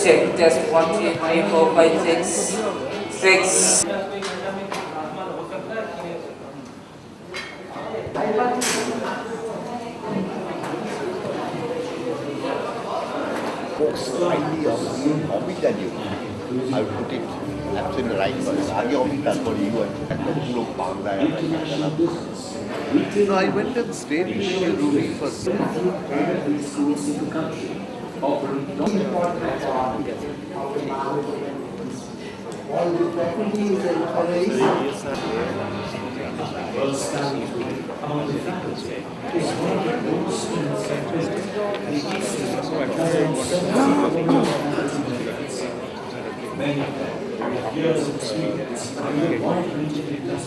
Check test 1, 2, 3, 4, 5, 6, 6. Slightly of hobby than you. I would put it absolutely right first. Aage hobby that's for you and pulo bangla No, I went and stayed in your room first.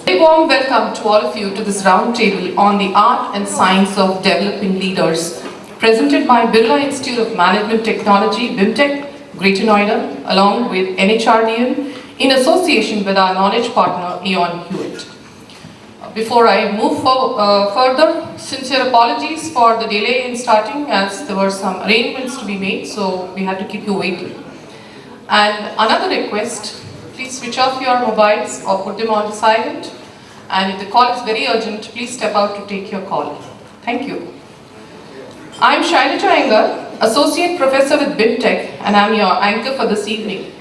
A warm welcome to all of you to this round table on the art and science of developing leaders, presented by Birla Institute of Management Technology, BIMTech, Greater Noida, along with NHRDN, in association with our knowledge partner, Aon Hewitt. Before I move further, sincere apologies for the delay in starting, as there were some arrangements to be made, so we had to keep you waiting. And another request, please switch off your mobiles or put them on silent. And if the call is very urgent, please step out to take your call. Thank you. I am Shailaja Iyengar, Associate Professor with BIMTech, and I am your anchor for this evening.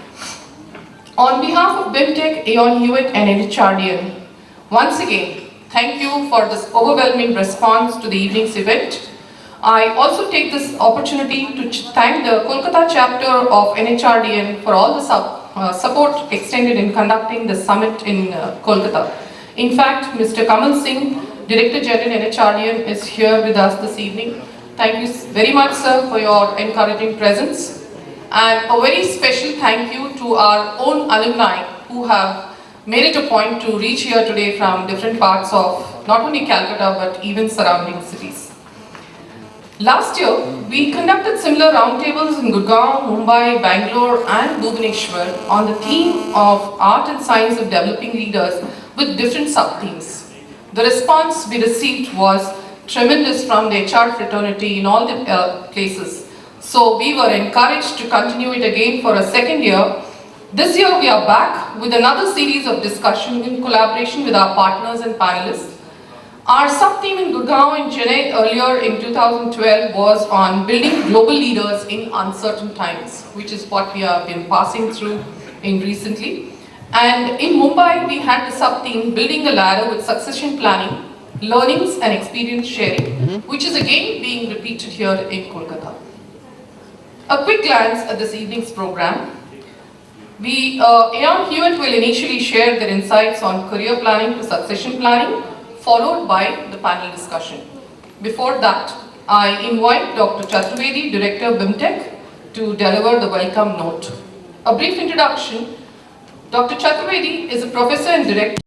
On behalf of BIMTech, Aon Hewitt and NHRDN, once again, thank you for this overwhelming response to the evening's event. I also take this opportunity to thank the Kolkata chapter of NHRDN for all the support extended in conducting the summit in Kolkata. In fact, Mr. Kamal Singh, Director General NHRDN, is here with us this evening. Thank you very much, sir, for your encouraging presence. And a very special thank you to our own alumni who have made it a point to reach here today from different parts of not only Calcutta but even surrounding cities. Last year, we conducted similar roundtables in Gurgaon, Mumbai, Bangalore and Bhubaneswar on the theme of art and science of developing leaders with different sub-themes. The response we received was tremendous from the HR fraternity in all the places. So we were encouraged to continue it again for a second year. This year we are back with another series of discussion in collaboration with our partners and panelists. Our sub-theme in Gurgaon and Chennai earlier in 2012 was on building global leaders in uncertain times, which is what we have been passing through in recently. And in Mumbai we had the sub-theme building a ladder with succession planning, learnings and experience sharing, which is again being repeated here in Kolkata. A quick glance at this evening's program. Aon Hewitt will initially share their insights on career planning to succession planning, followed by the panel discussion. Before that, I invite Dr. Chaturvedi, Director BIMTech, to deliver the welcome note. A brief introduction. Dr. Chaturvedi is a professor and director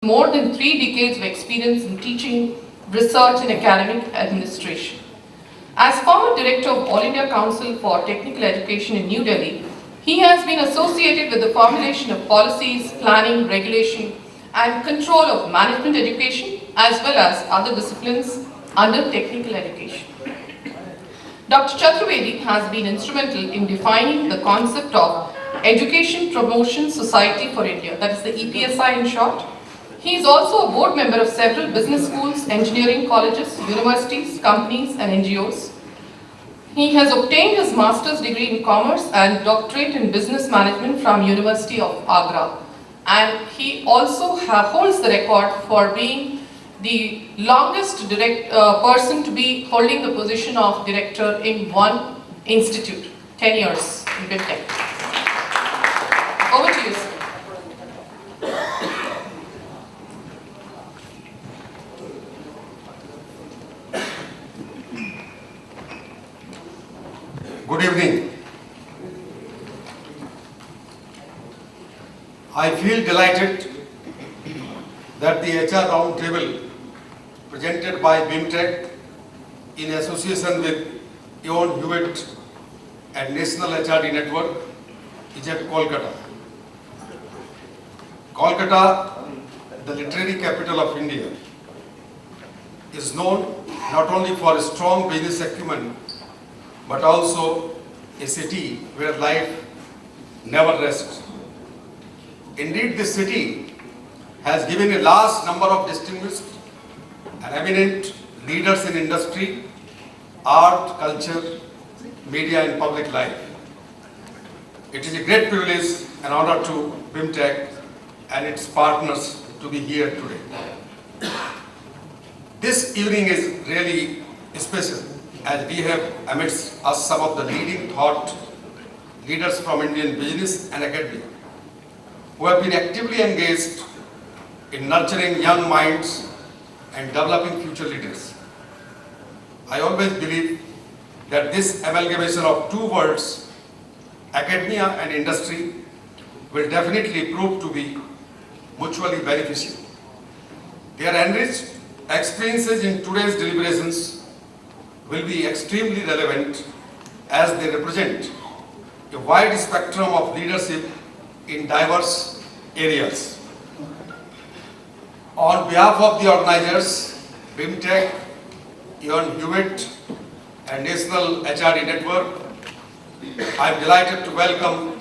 with more than 3 decades of experience in teaching, research and academic administration. As former Director of All India Council for Technical Education in New Delhi, he has been associated with the formulation of policies, planning, regulation and control of management education as well as other disciplines under technical education. Dr. Chaturvedi has been instrumental in defining the concept of Education Promotion Society for India, that is the EPSI in short. He is also a board member of several business schools, engineering colleges, universities, companies and NGOs. He has obtained his master's degree in commerce and doctorate in business management from University of Agra. And he also holds the record for being the longest person to be holding the position of director in one institute, 10 years in BIMTech. Over to you, sir. Good evening. I feel delighted that the HR Roundtable presented by BIMTech in association with Ion Hewitt and National HRD Network is at Kolkata. Kolkata, the literary capital of India, is known not only for a strong business acumen but also a city where life never rests. Indeed, this city has given a large number of distinguished and eminent leaders in industry, art, culture, media and public life. It is a great privilege and honor to BIMTech and its partners to be here today. This evening is really special as we have amidst us some of the leading thought leaders from Indian business and academia who have been actively engaged in nurturing young minds and developing future leaders. I always believe that this amalgamation of two worlds, academia and industry, will definitely prove to be mutually beneficial. Their enriched experiences in today's deliberations will be extremely relevant as they represent a wide spectrum of leadership in diverse areas. On behalf of the organizers, BIMTech, Ion Hewitt and National HRD Network, I am delighted to welcome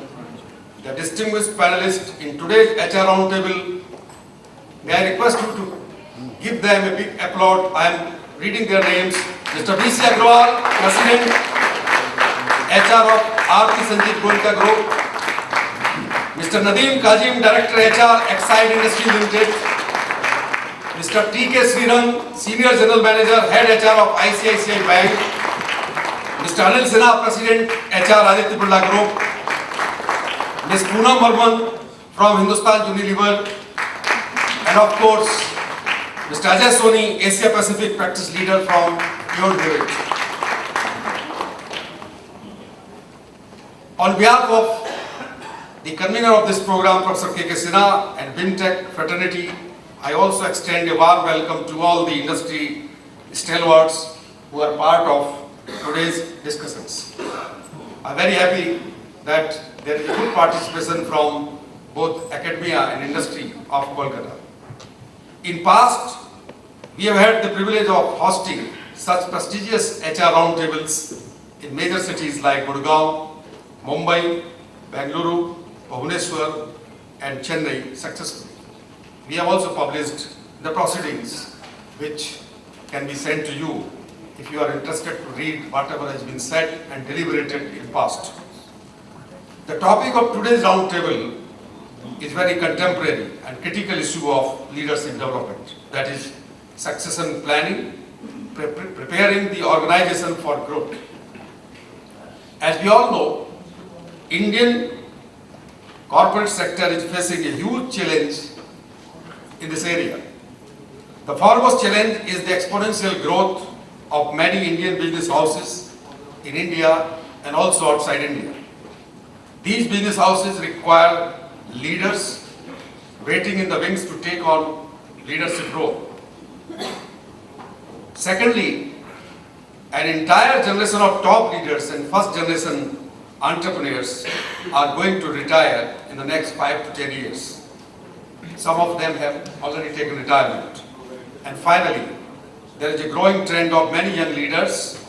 the distinguished panelists in today's HR Roundtable. May I request you to give them a big applaud. I am reading their names. Mr. B.C. Agrawal, President, HR of Aarti Sanjeev Goenka Group. Mr. Nadeem Kazim, Director HR, Exide Industries Limited. Mr. T.K. Sriram, Senior General Manager, Head HR of ICICI Bank. Mr. Anil Sinha, President, HR, Aditya Birla Group. Ms. Poonam Varman from Hindustan Unilever. And of course, Mr. Ajay Soni, Asia Pacific Practice Leader from Ion Hewitt. On behalf of the convener of this program, Professor K.K. Sinha and BIMTech fraternity, I also extend a warm welcome to all the industry stalwarts who are part of today's discussions. I am very happy that there is a good participation from both academia and industry of Kolkata. In past, we have had the privilege of hosting such prestigious HR roundtables in major cities like Gurgaon, Mumbai, Bengaluru, Bhubaneswar and Chennai successfully. We have also published the proceedings which can be sent to you if you are interested to read whatever has been said and deliberated in past. The topic of today's roundtable is very contemporary and critical issue of leadership development, that is succession planning, preparing the organization for growth. As we all know, Indian corporate sector is facing a huge challenge in this area. The foremost challenge is the exponential growth of many Indian business houses in India and also outside India. These business houses require leaders waiting in the wings to take on leadership role. Secondly, an entire generation of top leaders and first generation entrepreneurs are going to retire in the next 5 to 10 years. Some of them have already taken retirement. And finally, there is a growing trend of many young leaders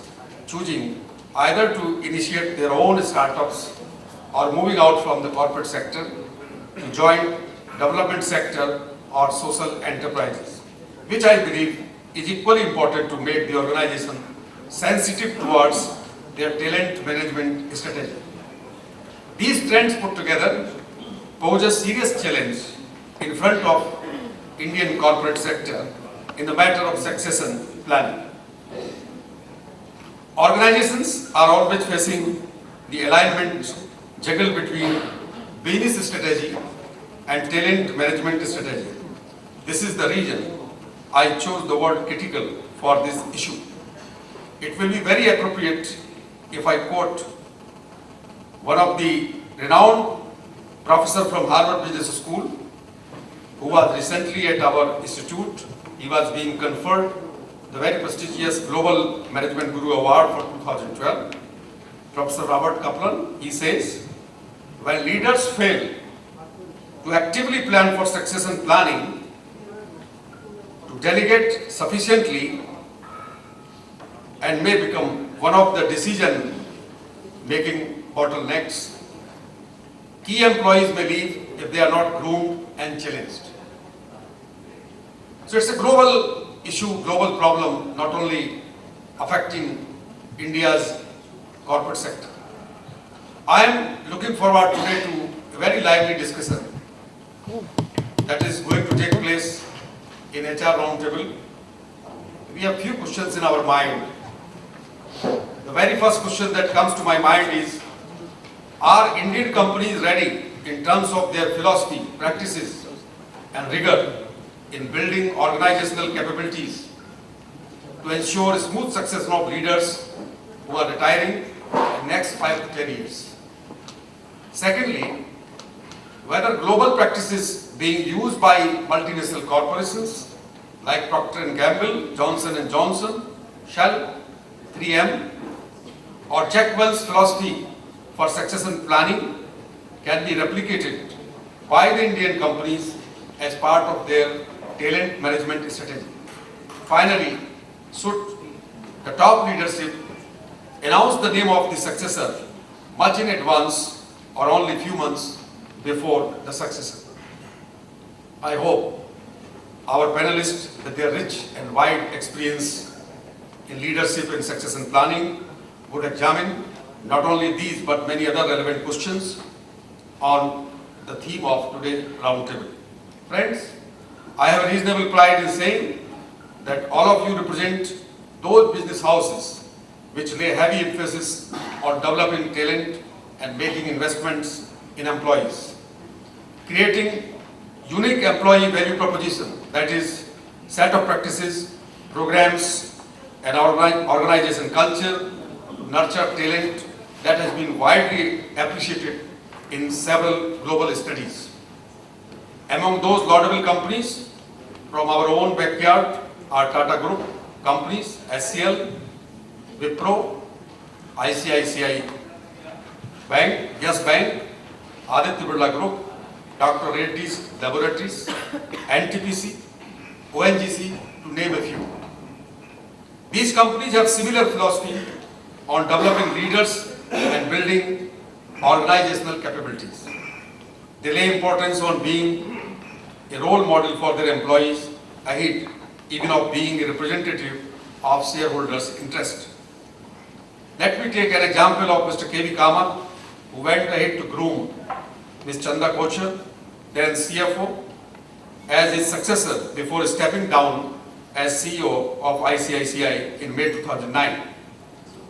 choosing either to initiate their own startups or moving out from the corporate sector to join development sector or social enterprises, which I believe is equally important to make the organization sensitive towards their talent management strategy. These trends put together pose a serious challenge in front of Indian corporate sector in the matter of succession planning. Organizations are always facing the alignment juggle between business strategy and talent management strategy. This is the reason I chose the word critical for this issue. It will be very appropriate if I quote one of the renowned professor from Harvard Business School who was recently at our institute. He was being conferred the very prestigious Global Management Guru Award for 2012. Professor Robert Kaplan, he says, when leaders fail to actively plan for succession planning, to delegate sufficiently, and may become one of the decision-making bottlenecks, key employees may leave if they are not groomed and challenged. So it's a global issue, global problem, not only affecting India's corporate sector. I am looking forward today to a very lively discussion that is going to take place in HR Roundtable. We have few questions in our mind. The very first question that comes to my mind is, are Indian companies ready in terms of their philosophy, practices and rigor in building organizational capabilities to ensure smooth succession of leaders who are retiring in next 5 to 10 years? Secondly, whether global practices being used by multinational corporations like Procter & Gamble, Johnson & Johnson, Shell, 3M or Jack Welch's philosophy for succession planning can be replicated by the Indian companies as part of their talent management strategy. Finally, should the top leadership announce the name of the successor much in advance or only few months before the successor? I hope our panelists, with their rich and wide experience in leadership and succession planning, would examine not only these but many other relevant questions on the theme of today's roundtable. Friends, I have a reasonable pride in saying that all of you represent those business houses which lay heavy emphasis on developing talent and making investments in employees, creating unique employee value proposition, that is, set of practices, programs, and organization culture to nurture talent that has been widely appreciated in several global studies. Among those laudable companies from our own backyard are Tata Group companies, SCL, Wipro, ICICI Bank, Yes Bank, Aditya Birla Group, Dr. Reddy's Laboratories, NTPC, ONGC, to name a few. These companies have similar philosophy on developing leaders and building organizational capabilities. They lay importance on being a role model for their employees ahead even of being a representative of shareholders' interest. Let me take an example of Mr. K.V. Kamath, who went ahead to groom Ms. Chanda Kochhar, then CFO, as his successor before stepping down as CEO of ICICI in May 2009.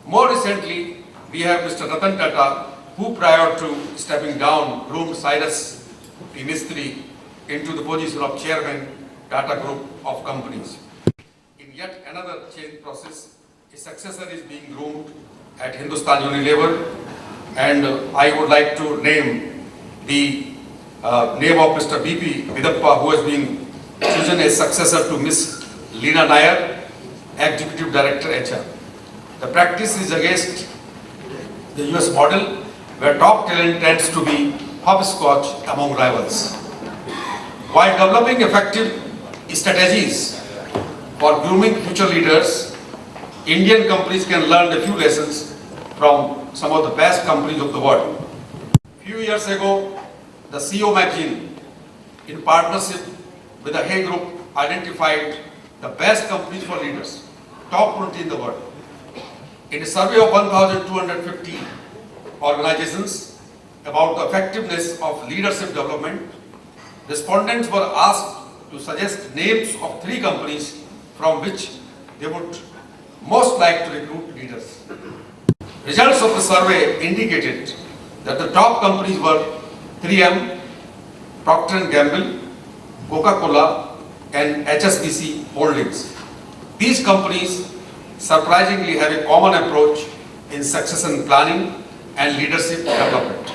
More recently, we have Mr. Ratan Tata, who prior to stepping down groomed Cyrus P. Mistry into the position of Chairman, Tata Group of Companies. In yet another change process, a successor is being groomed at Hindustan Unilever, and I would like to name the name of Mr. B.P. Vidappa, who has been chosen as successor to Ms. Leena Nair, Executive Director HR. The practice is against the US model, where top talent tends to be hopscotch among rivals. While developing effective strategies for grooming future leaders, Indian companies can learn a few lessons from some of the best companies of the world. A few years ago, the CEO magazine, in partnership with the Hay Group, identified the best companies for leaders, top 20 in the world. In a survey of 1,250 organizations about the effectiveness of leadership development, respondents were asked to suggest names of 3 companies from which they would most like to recruit leaders. Results of the survey indicated that the top companies were 3M, Procter & Gamble, Coca-Cola and HSBC Holdings. These companies surprisingly have a common approach in succession planning and leadership development.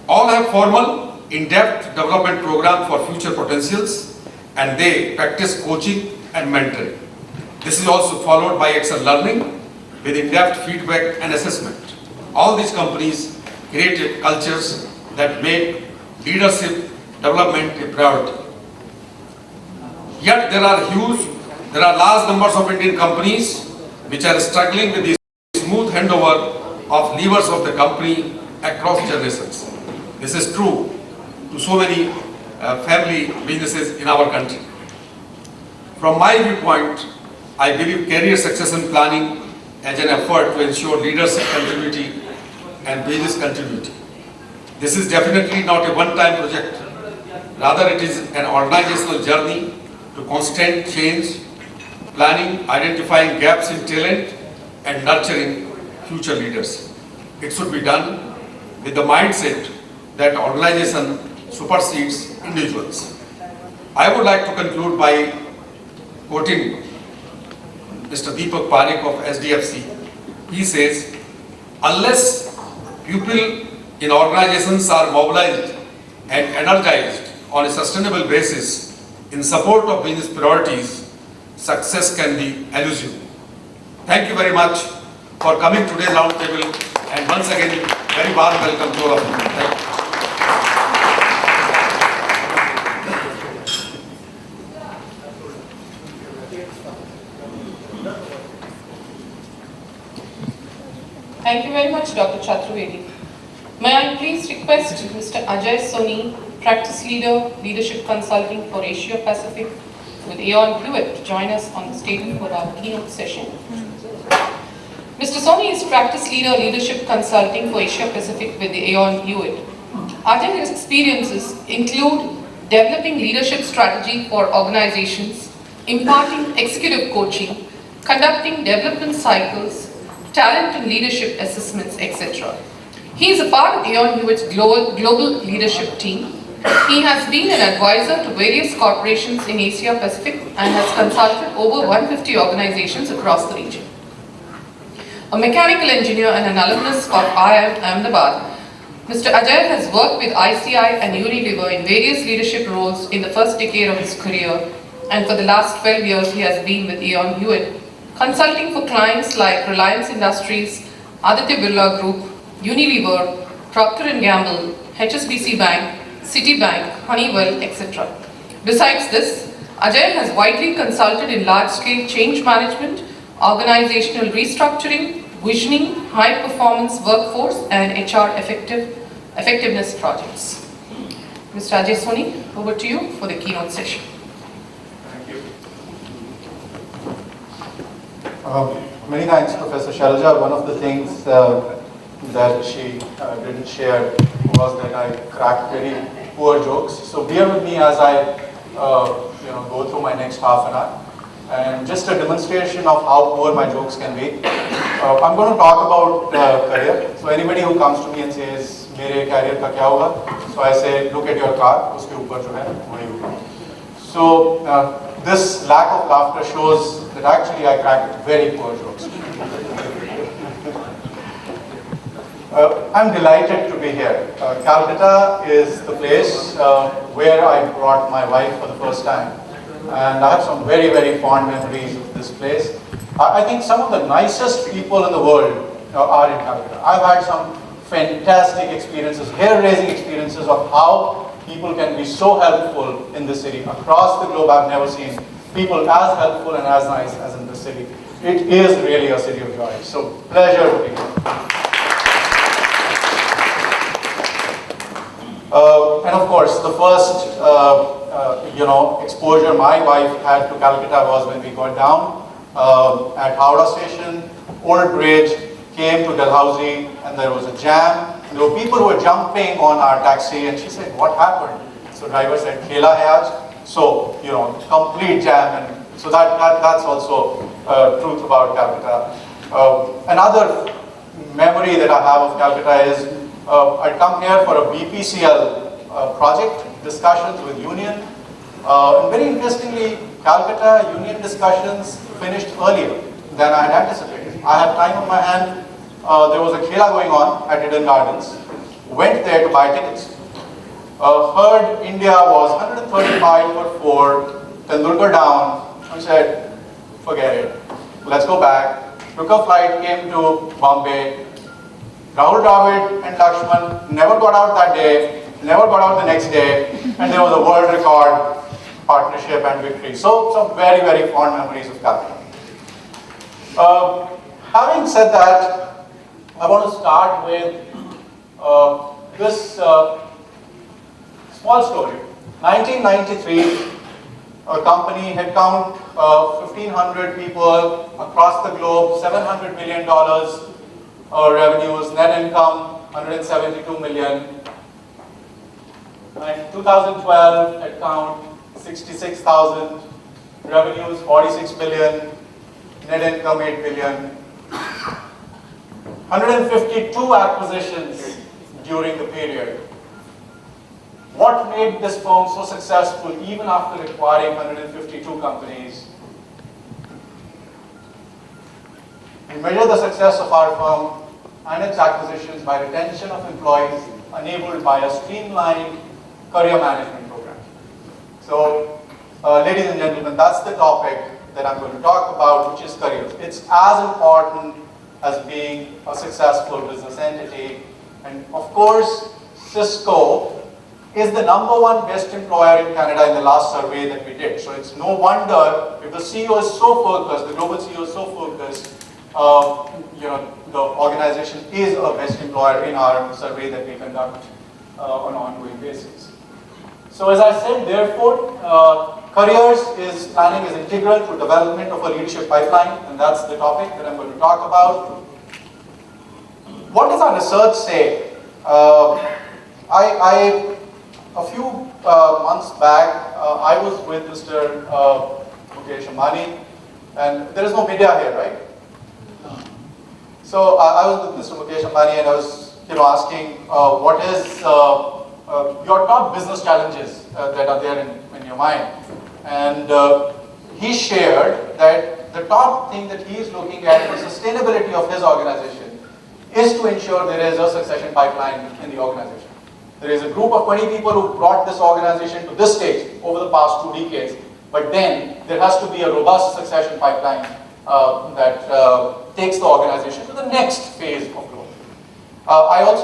All have formal, in-depth development program for future potentials, and they practice coaching and mentoring. This is also followed by excellent learning with in-depth feedback and assessment. All these companies create cultures that make leadership development a priority. Yet there are large numbers of Indian companies which are struggling with the smooth handover of levers of the company across generations. This is true to so many family businesses in our country. From my viewpoint, I believe career succession planning as an effort to ensure leadership continuity and business continuity. This is definitely not a one-time project. Rather, it is an organizational journey to constant change, planning, identifying gaps in talent, and nurturing future leaders. It should be done with the mindset that organization supersedes individuals. I would like to conclude by quoting Mr. Deepak Parekh of SDFC. He says, unless people in organizations are mobilized and energized on a sustainable basis in support of business priorities, success can be elusive. Thank you very much for coming to today's round table, and once again, very warm welcome to all of you. Thank you. Thank you very much, Dr. Chaturvedi. May I please request Mr. Ajay Soni, Practice Leader, Leadership Consulting for Asia Pacific with Aon Hewitt, to join us on the stage for our keynote session. Mr. Soni is Practice Leader, Leadership Consulting for Asia Pacific with Aon Hewitt. Ajay's experiences include developing leadership strategy for organizations, imparting executive coaching, conducting development cycles, talent and leadership assessments, etc. He is a part of Aon Hewitt's global leadership team. He has been an advisor to various corporations in Asia Pacific and has consulted over 150 organizations across the region. A mechanical engineer and an alumnus of IIM Ahmedabad, Mr. Ajay has worked with ICI and Unilever in various leadership roles in the first decade of his career, and for the last 12 years he has been with Aon Hewitt, consulting for clients like Reliance Industries, Aditya Birla Group, Unilever, Procter & Gamble, HSBC Bank, Citibank, Honeywell, etc. Besides this, Ajay has widely consulted in large-scale change management, organizational restructuring, visioning, high-performance workforce, and HR effectiveness projects. Mr. Ajay Soni, over to you for the keynote session. Thank you. Many thanks, Professor Shailaja. One of the things that she didn't share was that I cracked very poor jokes. So bear with me as I go through my next half an hour. And just a demonstration of how poor my jokes can be. I'm going to talk about career. So anybody who comes to me and says, "Mere career ka kya hoga?" So I say, "Look at your car. Uske upar jo hai, wahi hoga." So this lack of laughter shows that actually I cracked very poor jokes. I'm delighted to be here. Kolkata is the place where I brought my wife for the first time. And I have some very, very fond memories of this place. I think some of the nicest people in the world are in Kolkata. I've had some fantastic experiences, hair-raising experiences of how people can be so helpful in this city. Across the globe, I've never seen people as helpful and as nice as in this city. It is really a city of joy. So, pleasure to be here. And of course, the first exposure my wife had to Calcutta was when we got down at Howrah station. Old bridge, came to Dalhousie, and there was a jam. There were people who were jumping on our taxi, and she said, "What happened?" So driver said, "Khela hai aaj." So, complete jam, and so that's also truth about Calcutta. Another memory that I have of Calcutta is I come here for a BPCL project, discussions with union. And very interestingly, Calcutta union discussions finished earlier than I had anticipated. I had time on my hand. There was a Khela going on at Eden Gardens. Went there to buy tickets. Heard India was 135 for 4, Tendulkar down. I said, forget it. Let's go back. Took a flight, came to Bombay. Rahul Dravid and Lakshman never got out that day, never got out the next day, and there was a world record partnership and victory. So some very, very fond memories of Calcutta. Having said that, I want to start with this small story. 1993, a company, headcount 1,500 people across the globe, $700 million revenues, net income 172 million. And 2012, headcount 66,000, revenues 46 billion, net income 8 billion. 152 acquisitions during the period. What made this firm so successful even after acquiring 152 companies? We measure the success of our firm and its acquisitions by retention of employees enabled by a streamlined career management program. So, ladies and gentlemen, that's the topic that I'm going to talk about, which is careers. It's as important as being a successful business entity. And of course, Cisco is the #1 best employer in Canada in the last survey that we did. So it's no wonder if the CEO is so focused, the global CEO is so focused, the organization is a best employer in our survey that we conduct on an ongoing basis. So as I said, therefore, careers planning is integral to development of a leadership pipeline, and that's the topic that I'm going to talk about. What does our research say? A few months back, I was with Mr. Mukesh Ambani, and there is no media here, right? So I was with Mr. Mukesh Ambani, and I was, asking what is your top business challenges that are there in your mind, and he shared that the top thing that he is looking at for sustainability of his organization is to ensure there is a succession pipeline in the organization. There is a group of 20 people who brought this organization to this stage over the past 2 decades, but then there has to be a robust succession pipeline that takes the organization to the next phase of growth. I went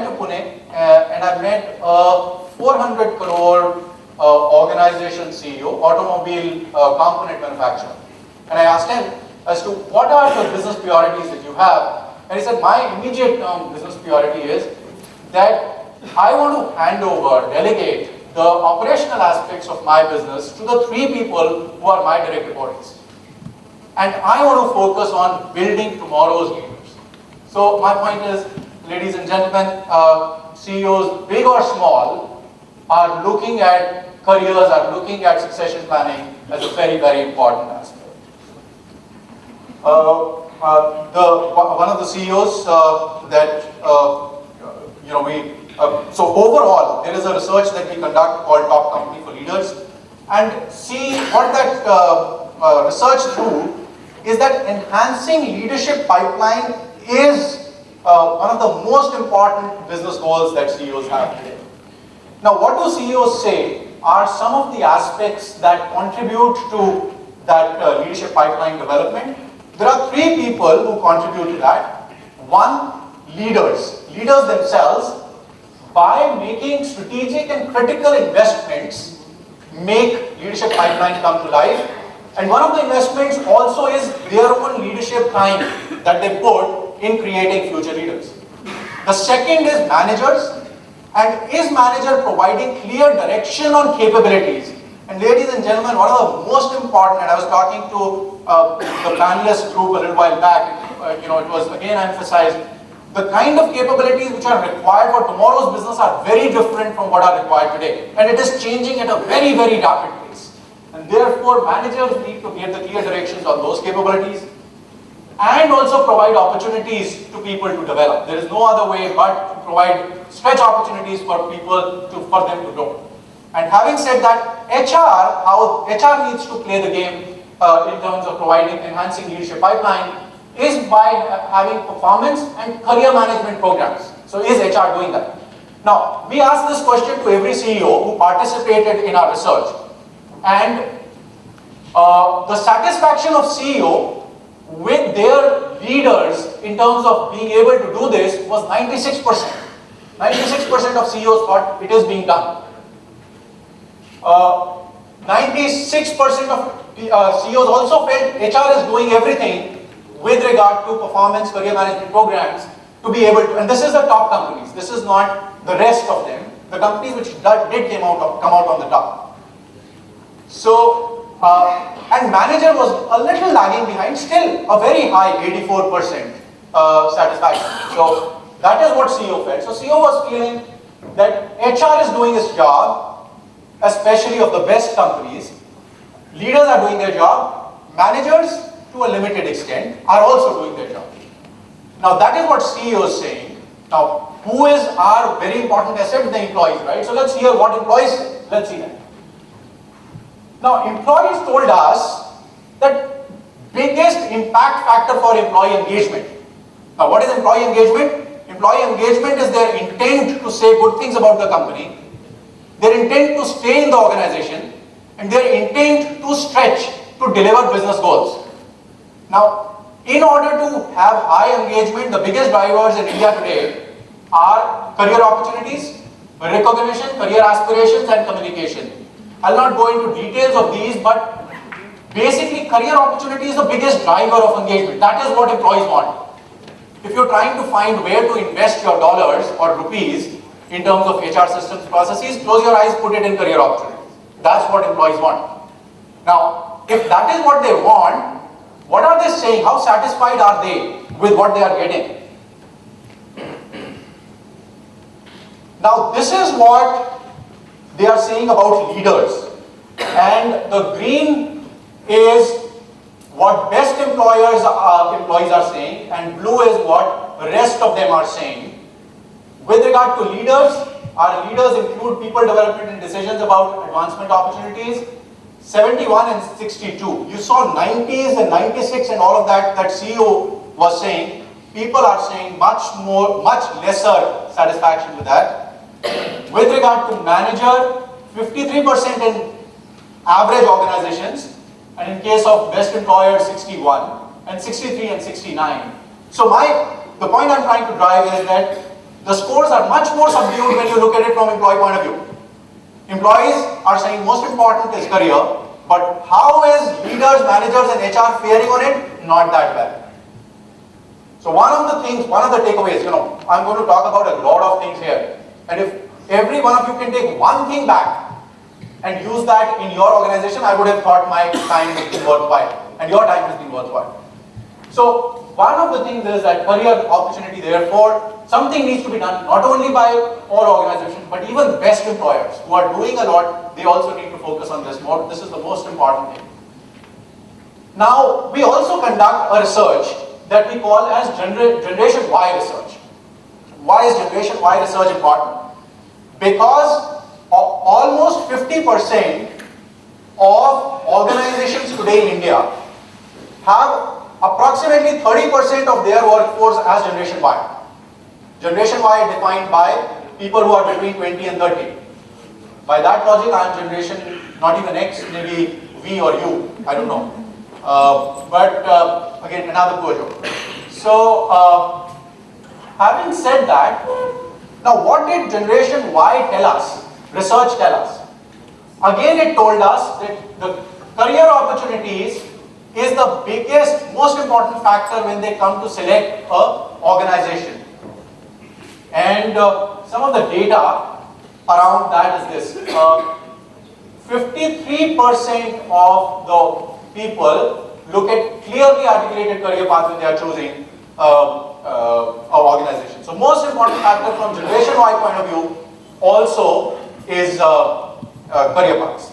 to Pune and I met a 400 crore organization CEO, automobile component manufacturer. And I asked him as to what are the business priorities that you have. And he said, my immediate business priority is that I want to hand over, delegate the operational aspects of my business to the 3 people who are my direct reports. And I want to focus on building tomorrow's leaders. So my point is, ladies and gentlemen, CEOs, big or small, are looking at careers, are looking at succession planning as a very, very important aspect. One of the CEOs so overall, there is a research that we conduct called Top Company for Leaders, and see what that research through is that enhancing leadership pipeline is one of the most important business goals that CEOs have today. Now, what do CEOs say are some of the aspects that contribute to that leadership pipeline development? There are 3 people who contribute to that. 1, leaders. Leaders themselves, by making strategic and critical investments, make leadership pipeline come to life. And one of the investments also is their own leadership time that they put in creating future leaders. The second is managers, and is manager providing clear direction on capabilities. And ladies and gentlemen, one of the most important, and I was talking to the panelist group a little while back, it was again emphasized, the kind of capabilities which are required for tomorrow's business are very different from what are required today. And it is changing at a very, very rapid pace. And therefore, managers need to give the clear directions on those capabilities and also provide opportunities to people to develop. There is no other way but to provide stretch opportunities for people for them to grow. And having said that, how HR needs to play the game in terms of providing enhancing leadership pipeline is by having performance and career management programs. So is HR doing that? Now, we asked this question to every CEO who participated in our research. And the satisfaction of CEO with their leaders in terms of being able to do this was 96%. 96% of CEOs thought it is being done. 96% of CEOs also felt HR is doing everything with regard to performance career management programs to be able to, and this is the top companies, this is not the rest of them, the companies which did come out on the top. So, and manager was a little lagging behind, still a very high 84% satisfaction. So that is what CEO felt. So CEO was feeling that HR is doing its job, especially of the best companies. Leaders are doing their job. Managers, to a limited extent, are also doing their job. Now that is what CEO is saying. Now, who is our very important asset? The employees, right? So let's hear what employees say. Let's see that. Now, employees told us that biggest impact factor for employee engagement. Now, what is employee engagement? Employee engagement is their intent to say good things about the company, their intent to stay in the organization, and their intent to stretch to deliver business goals. Now, in order to have high engagement, the biggest drivers in India today are career opportunities, recognition, career aspirations, and communication. I'll not go into details of these, but basically career opportunity is the biggest driver of engagement. That is what employees want. If you're trying to find where to invest your dollars or rupees in terms of HR systems processes, close your eyes, put it in career opportunities. That's what employees want. Now, if that is what they want, what are they saying? How satisfied are they with what they are getting? Now, this is what they are saying about leaders. And the green is what best employees are saying, and blue is what the rest of them are saying. With regard to leaders, our leaders include people development and decisions about advancement opportunities, 71 and 62. You saw 90s and 96 and all of that CEO was saying. People are saying much lesser satisfaction with that. With regard to manager, 53% in average organizations, and in case of best employer, 61, and 63 and 69. So the point I'm trying to drive is that the scores are much more subdued when you look at it from employee point of view. Employees are saying most important is career, but how is leaders, managers, and HR faring on it? Not that well. So one of the takeaways, I'm going to talk about a lot of things here. And if every one of you can take one thing back and use that in your organization, I would have thought my time has been worthwhile, and your time has been worthwhile. So one of the things is that career opportunity, therefore, something needs to be done, not only by all organizations, but even best employers who are doing a lot, they also need to focus on this more. This is the most important thing. Now, we also conduct a research that we call as Generation Y research. Why is Generation Y research important? Because almost 50% of organizations today in India have approximately 30% of their workforce as Generation Y. Generation Y is defined by people who are between 20 and 30. By that logic, I am generation, not even X, maybe V or U, I don't know. But again, another poor joke. So, having said that, now what did Generation Y tell us? Research tell us. Again, it told us that the career opportunities is the biggest, most important factor when they come to select an organization. And some of the data around that is this. 53% of the people look at clearly articulated career path when they are choosing our organization. So most important factor from generation Y point of view also is career paths.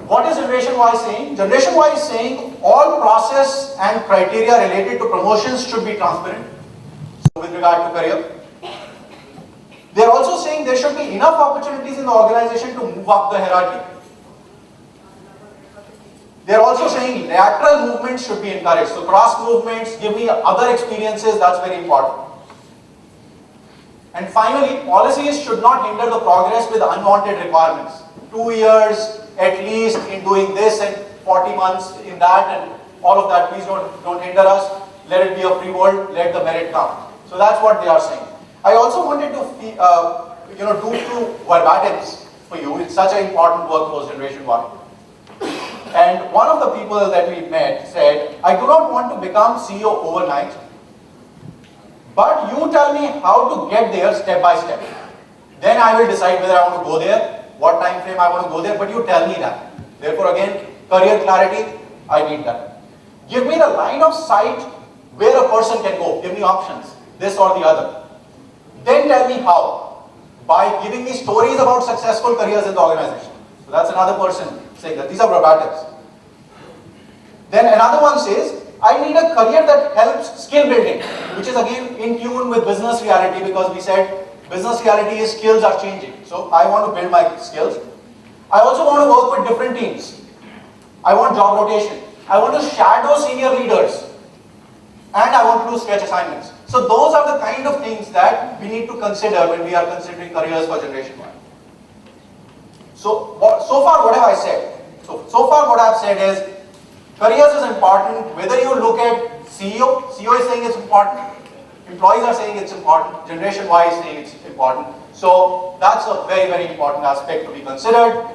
What is Generation Y saying? Generation Y is saying all process and criteria related to promotions should be transparent. So with regard to career. They are also saying there should be enough opportunities in the organization to move up the hierarchy. They are also saying lateral movements should be encouraged. So cross movements, give me other experiences, that's very important. And finally, policies should not hinder the progress with unwanted requirements. 2 years at least in doing this and 40 months in that and all of that. Please don't hinder us. Let it be a free world. Let the merit come. So that's what they are saying. I also wanted to do two verbatims for you. It's such an important work for Generation Y. And one of the people that we met said, I do not want to become CEO overnight, but you tell me how to get there step by step. Then I will decide whether I want to go there, what time frame I want to go there, but you tell me that. Therefore again, career clarity, I need that. Give me the line of sight where a person can go. Give me options, this or the other. Then tell me how. By giving me stories about successful careers in the organization. So that's another person saying that. These are verbatims. Then another one says, I need a career that helps skill building, which is again in tune with business reality, because we said business reality is skills are changing. So I want to build my skills. I also want to work with different teams. I want job rotation. I want to shadow senior leaders. And I want to do stretch assignments. So those are the kind of things that we need to consider when we are considering careers for Generation Y. So far what have I said? So far what I have said is, careers is important, whether you look at CEO is saying it's important, employees are saying it's important, Generation Y is saying it's important. So that's a very, very important aspect to be considered.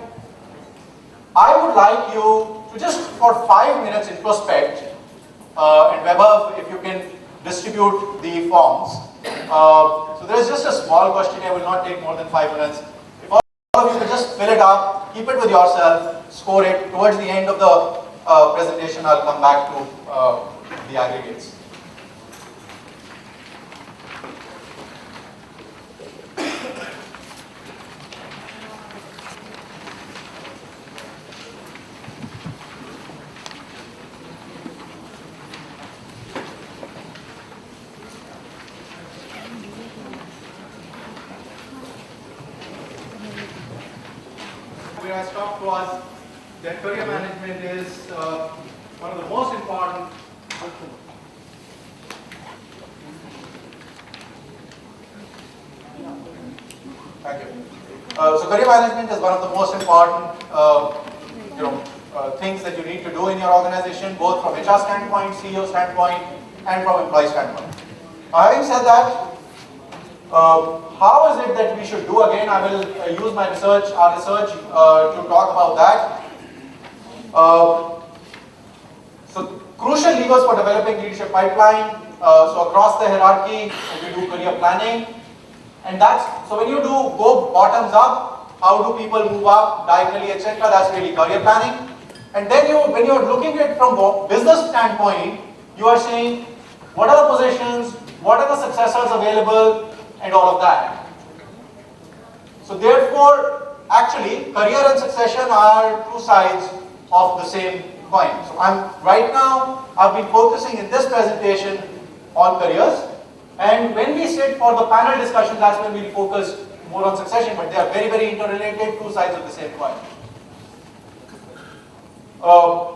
I would like you to just for 5 minutes introspect, and Weber, if you can distribute the forms. So there is just a small questionnaire, will not take more than 5 minutes. If all of you could just fill it up, keep it with yourself, score it. Towards the end of the presentation, I'll come back to the aggregates. Where I stopped was that career management is one of the most important. Thank you. So career management is one of the most important things that you need to do in your organization, both from HR standpoint, CEO standpoint, and from employee standpoint. Having said that, how is it that we should do? Again, I will use my research, our research, to talk about that. So crucial levers for developing leadership pipeline. So across the hierarchy, we do career planning, and so when you go bottoms up, how do people move up diagonally, etc. That's really career planning. And then when you're looking at it from a business standpoint, you are saying what are the positions, what are the successors available, and all of that. So therefore, actually, career and succession are two sides of the same coin. So right now, I've been focusing in this presentation on careers, and when we sit for the panel discussion, that's when we'll focus more on succession, but they are very, very interrelated, two sides of the same coin.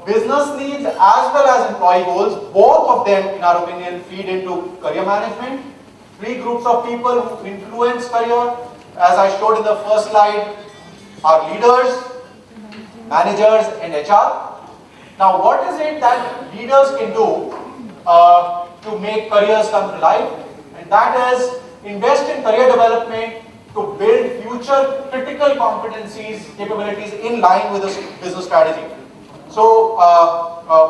Business needs as well as employee goals, both of them, in our opinion, feed into career management. 3 groups of people who influence career, as I showed in the first slide, are leaders, managers, and HR. Now, what is it that leaders can do to make careers come to life? And that is invest in career development to build future critical competencies, capabilities in line with this business strategy. So,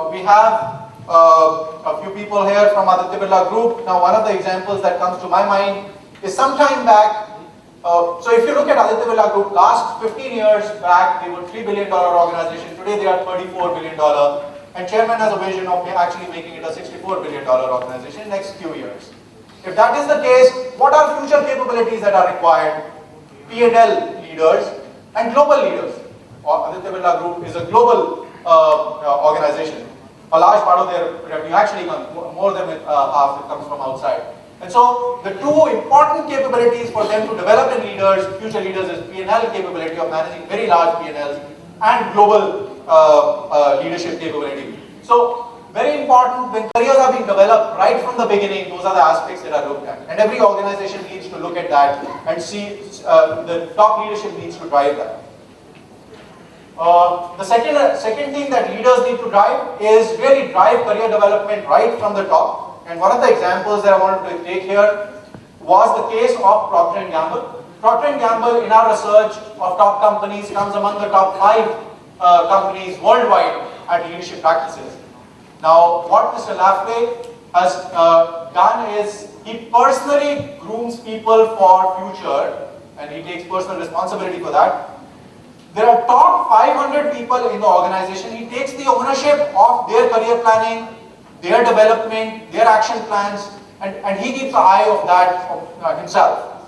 we have a few people here from Aditya Birla Group. Now, one of the examples that comes to my mind is some time back, So if you look at Aditya Birla Group, last 15 years back, they were $3 billion organization. Today they are $34 billion. And chairman has a vision of actually making it a $64 billion organization in the next few years. If that is the case, what are future capabilities that are required? P&L leaders and global leaders. Aditya Birla Group is a global organization. A large part of their revenue, actually more than half, it comes from outside. And so the two important capabilities for them to develop in leaders, future leaders, is P&L capability of managing very large P&Ls and global leadership capability. So very important, when careers are being developed right from the beginning, those are the aspects that are looked at. And every organization needs to look at that and see the top leadership needs to drive that. The second thing that leaders need to drive is really drive career development right from the top. And one of the examples that I wanted to take here was the case of Procter & Gamble. Procter & Gamble, in our research of top companies, comes among the top 5 companies worldwide at leadership practices. Now, what Mr. Lafley has done is he personally grooms people for future, and he takes personal responsibility for that. There are top 500 people in the organization. He takes the ownership of their career planning, their development, their action plans, and he keeps an eye of that himself.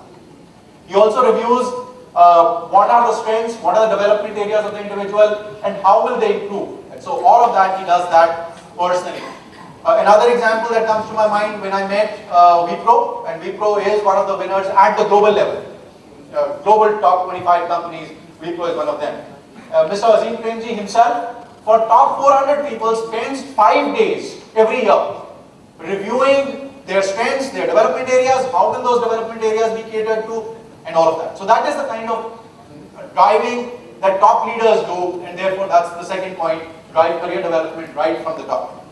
He also reviews what are the strengths, what are the development areas of the individual, and how will they improve. And so all of that, he does that personally. Another example that comes to my mind when I met Wipro, and Wipro is one of the winners at the global level. Global top 25 companies, Wipro is one of them. Mr. Azim Premji himself, for top 400 people, spends 5 days every year reviewing their strengths, their development areas, how will those development areas be catered to, and all of that. So that is the kind of driving that top leaders do, and therefore that's the second point, drive career development right from the top.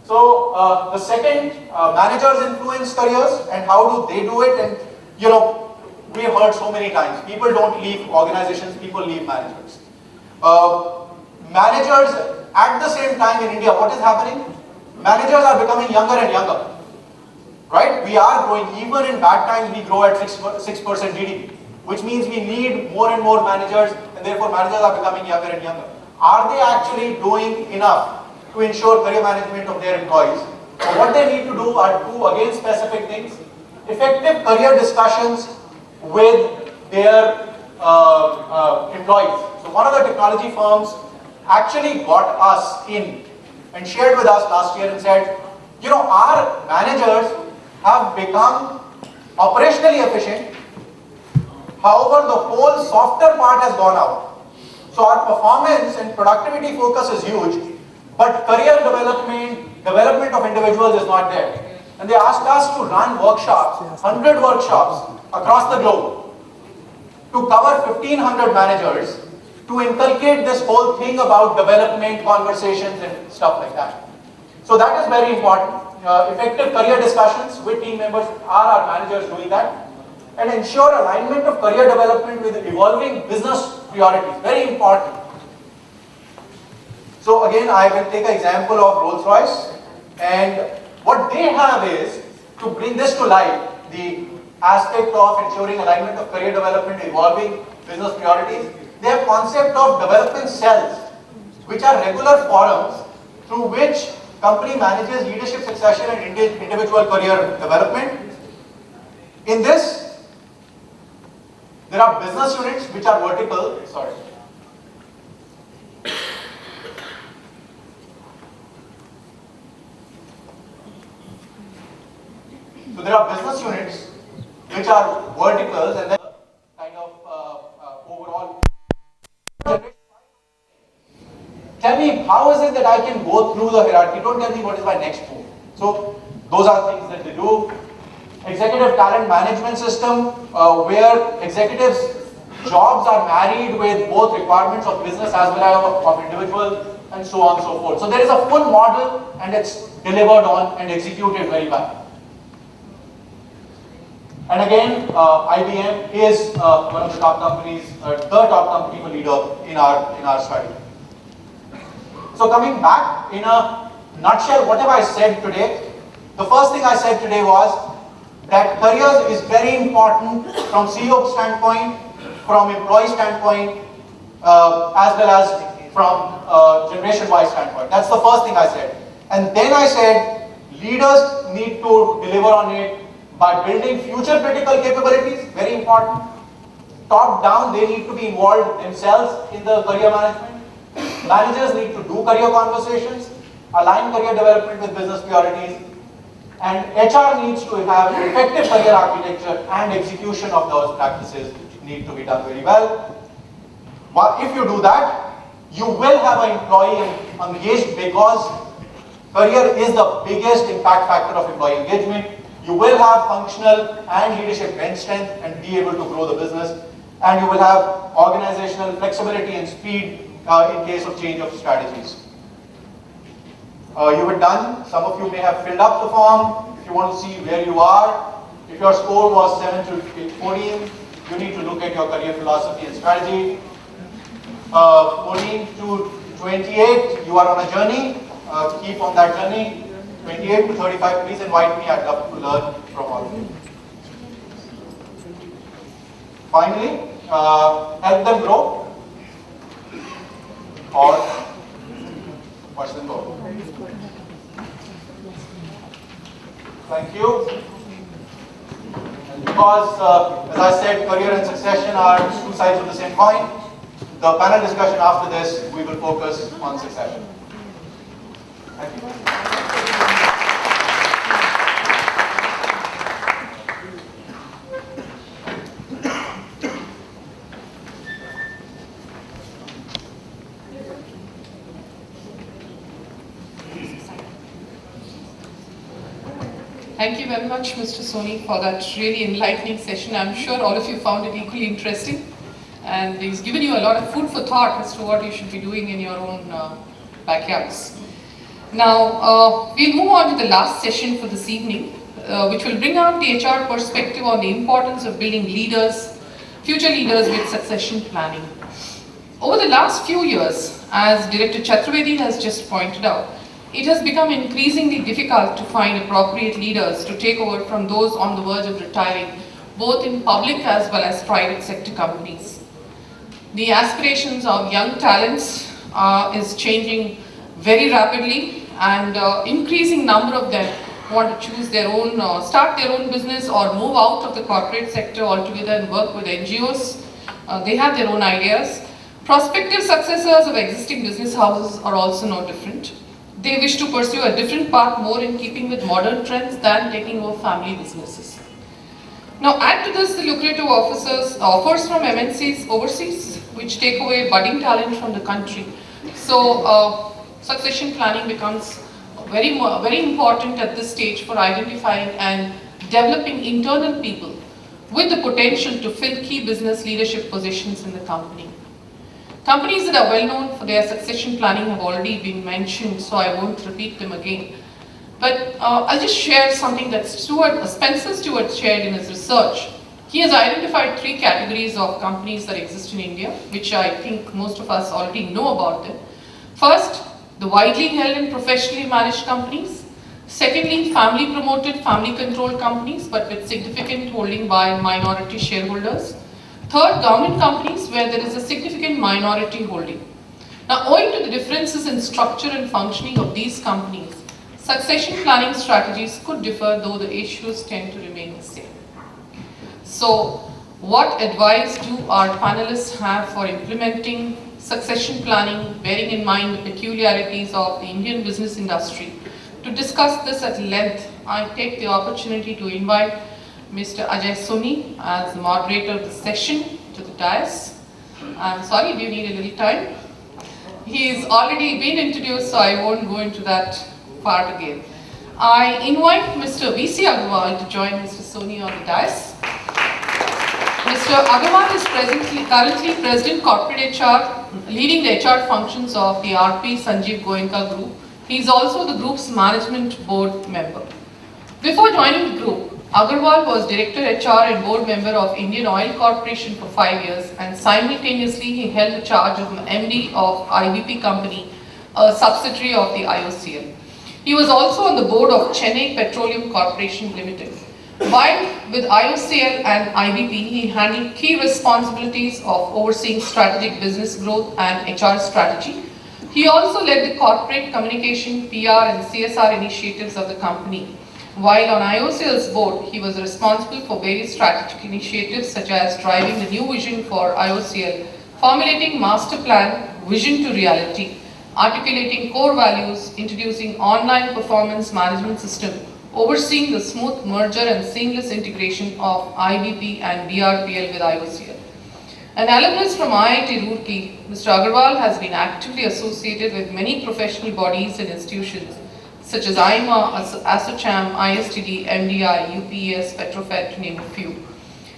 So the second, managers influence careers, and how do they do it? And you know, we have heard so many times, people don't leave organizations, people leave managers. Managers, at the same time in India, what is happening? Managers are becoming younger and younger. Right? We are growing, even in bad times, we grow at 6% GDP, which means we need more and more managers, and therefore managers are becoming younger and younger. Are they actually doing enough to ensure career management of their employees? So what they need to do are two, again, specific things. Effective career discussions with their employees. So one of the technology firms actually got us in and shared with us last year and said, you know, our managers have become operationally efficient. However, the whole softer part has gone out. So our performance and productivity focus is huge, but career development of individuals is not there. And they asked us to run workshops, 100 workshops across the globe to cover 1,500 managers to inculcate this whole thing about development conversations and stuff like that. So that is very important. Effective career discussions with team members, are our managers doing that? And ensure alignment of career development with evolving business priorities, very important. So again, I will take an example of Rolls-Royce, and what they have is, to bring this to life, the aspect of ensuring alignment of career development, evolving business priorities, they have concept of development cells, which are regular forums through which company manages leadership succession and individual career development. In this, there are business units which are vertical, So there are business units which are verticals, and then kind of overall. Tell me, how is it that I can go through the hierarchy? Don't tell me what is my next move. So those are things that they do. Executive talent management system, where executives' jobs are married with both requirements of business as well as of individual, and so on and so forth. So there is a full model, and it's delivered on and executed very well. And again, IBM is one of the top companies, the top company for leader in our study. So coming back, in a nutshell, what have I said today? The first thing I said today was, that careers is very important from CEO standpoint, from employee standpoint, as well as from generation-wise standpoint. That's the first thing I said. And then I said, leaders need to deliver on it by building future critical capabilities, very important. Top down, they need to be involved themselves in the career management. Managers need to do career conversations, align career development with business priorities, and HR needs to have effective career architecture and execution of those practices need to be done very well. But if you do that, you will have an employee engaged because career is the biggest impact factor of employee engagement. You will have functional and leadership bench strength and be able to grow the business. And you will have organizational flexibility and speed in case of change of strategies. You were done. Some of you may have filled up the form. If you want to see where you are, if your score was 7 to 14, you need to look at your career philosophy and strategy. 14 to 28, you are on a journey. Keep on that journey. 28 to 35, please invite me. I'd love to learn from all of you. Finally, help them grow or watch them go. Thank you. And because, as I said, career and succession are two sides of the same coin, the panel discussion after this, we will focus on succession. Thank you. Thank you very much, Mr. Soni, for that really enlightening session. I'm sure all of you found it equally interesting. And he's given you a lot of food for thought as to what you should be doing in your own backyards. Now, we'll move on to the last session for this evening, which will bring out the HR perspective on the importance of building leaders, future leaders with succession planning. Over the last few years, as Director Chaturvedi has just pointed out, it has become increasingly difficult to find appropriate leaders to take over from those on the verge of retiring, both in public as well as private sector companies. The aspirations of young talents is changing very rapidly, and increasing number of them want to choose their own, start their own business or move out of the corporate sector altogether and work with NGOs. They have their own ideas. Prospective successors of existing business houses are also no different. They wish to pursue a different path more in keeping with modern trends than taking over family businesses. Now add to this the lucrative offers from MNCs overseas, which take away budding talent from the country. So succession planning becomes very important at this stage for identifying and developing internal people with the potential to fill key business leadership positions in the company. Companies that are well known for their succession planning have already been mentioned, so I won't repeat them again. But I'll just share something that Spencer Stewart shared in his research. He has identified 3 categories of companies that exist in India, which I think most of us already know about them. First, the widely held and professionally managed companies. Secondly, family promoted, family controlled companies, but with significant holding by minority shareholders. Third, government companies where there is a significant minority holding. Now, owing to the differences in structure and functioning of these companies, succession planning strategies could differ, though the issues tend to remain the same. So, what advice do our panelists have for implementing succession planning, bearing in mind the peculiarities of the Indian business industry? To discuss this at length, I take the opportunity to invite Mr. Ajay Soni as the moderator of the session to the dais. I'm sorry, do you need a little time? He's already been introduced, so I won't go into that part again. I invite Mr. V.C. Agarwal to join Mr. Soni on the dais. Mr. Agarwal is currently President Corporate HR, leading the HR functions of the RP Sanjeev Goenka Group. He is also the group's management board member. Before joining the group, Agarwal was Director HR and board member of Indian Oil Corporation for 5 years, and simultaneously he held the charge of MD of IBP Company, a subsidiary of the IOCL. He was also on the board of Chennai Petroleum Corporation Limited. While with IOCL and IBP, he handled key responsibilities of overseeing strategic business growth and HR strategy. He also led the corporate communication, PR and CSR initiatives of the company. While on IOCL's board, he was responsible for various strategic initiatives such as driving the new vision for IOCL, formulating master plan, vision to reality, articulating core values, introducing online performance management system, overseeing the smooth merger and seamless integration of IBP and BRPL with IOCL. An alumnus from IIT Roorkee, Mr. Agarwal has been actively associated with many professional bodies and institutions such as IMA, ASSOCHAM, ISTD, MDI, UPES, Petrofed, to name a few.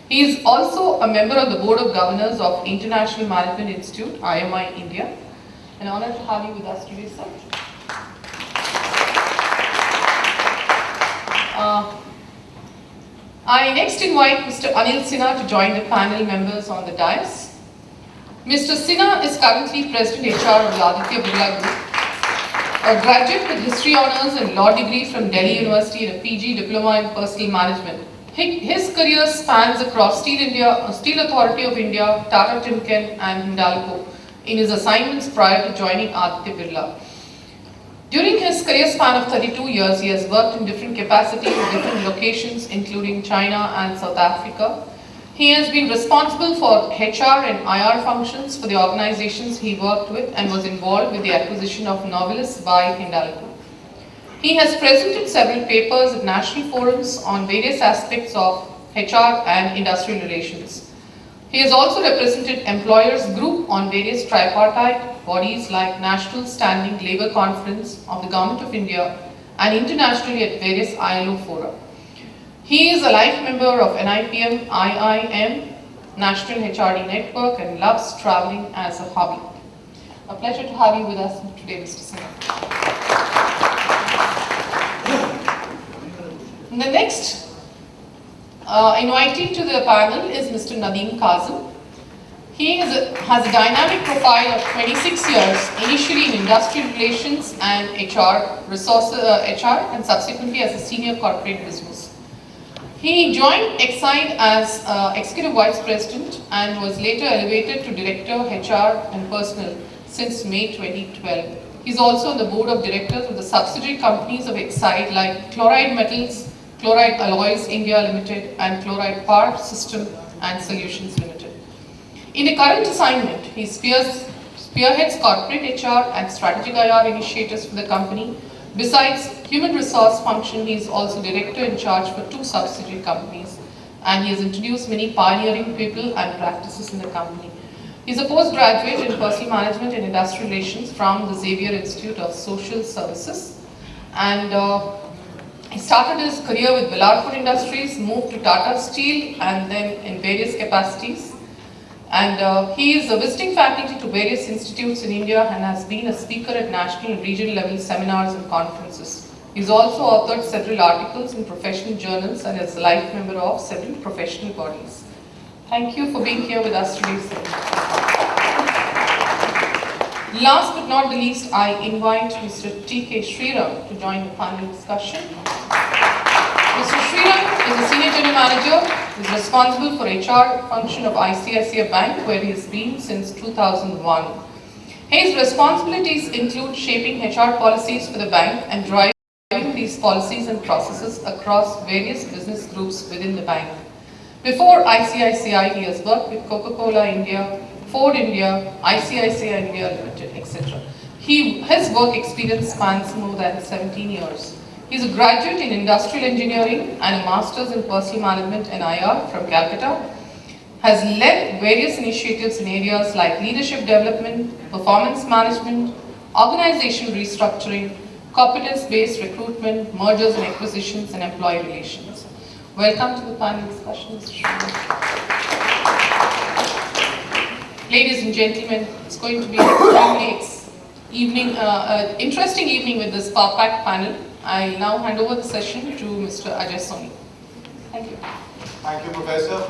He is also a member of the Board of Governors of International Management Institute, IMI India. An honor to have you with us today, sir. I next invite Mr. Anil Sinha to join the panel members on the dais. Mr. Sinha is currently President HR of the Aditya Birla Group. A graduate with History Honours and Law degree from Delhi University and a PG Diploma in Personal Management. His career spans across Steel Authority of India, Tata Timken and Hindalco in his assignments prior to joining Aditya Birla. During his career span of 32 years, he has worked in different capacities in different locations including China and South Africa. He has been responsible for HR and IR functions for the organizations he worked with and was involved with the acquisition of Novelis by Hindalco. He has presented several papers at national forums on various aspects of HR and industrial relations. He has also represented employers group on various tripartite bodies like National Standing Labour Conference of the Government of India and internationally at various ILO fora. He is a life member of NIPM, IIM, National HRD Network and loves travelling as a hobby. A pleasure to have you with us today, Mr. Sinha. The next invitee to the panel is Mr. Nadeem Kazim. He has a dynamic profile of 26 years, initially in industrial relations and HR and subsequently as a senior corporate business. He joined Exide as Executive Vice President and was later elevated to Director HR and Personnel since May 2012. He is also on the Board of Directors of the subsidiary companies of Exide like Chloride Metals, Chloride Alloys India Limited and Chloride Power System and Solutions Limited. In the current assignment, he spearheads corporate HR and strategic IR initiatives for the company. Besides human resource function, he is also director in charge for 2 subsidiary companies and he has introduced many pioneering people and practices in the company. He is a postgraduate in personal management and industrial relations from the Xavier Institute of Social Services and he started his career with Villarpur Industries, moved to Tata Steel and then in various capacities. And he is a visiting faculty to various institutes in India and has been a speaker at national and regional level seminars and conferences. He has also authored several articles in professional journals and is a life member of several professional bodies. Thank you for being here with us today, sir. Last but not the least, I invite Mr. T.K. Sriram to join the panel discussion. Mr. Sriram is a Senior General Manager, is responsible for HR function of ICICI Bank where he has been since 2001. His responsibilities include shaping HR policies for the bank and driving these policies and processes across various business groups within the bank. Before ICICI, he has worked with Coca-Cola India, Ford India, ICICI India Limited, etc. His work experience spans more than 17 years. He is a graduate in Industrial Engineering and a Master's in Personal Management and IR from Kolkata. Has led various initiatives in areas like leadership development, performance management, organization restructuring, competence-based recruitment, mergers and acquisitions, and employee relations. Welcome to the panel discussion, Mr. Sriram. Ladies and gentlemen, it's going to be an extremely interesting evening with this power-packed panel. I now hand over the session to Mr. Ajay Soni. Thank you. Thank you, Professor.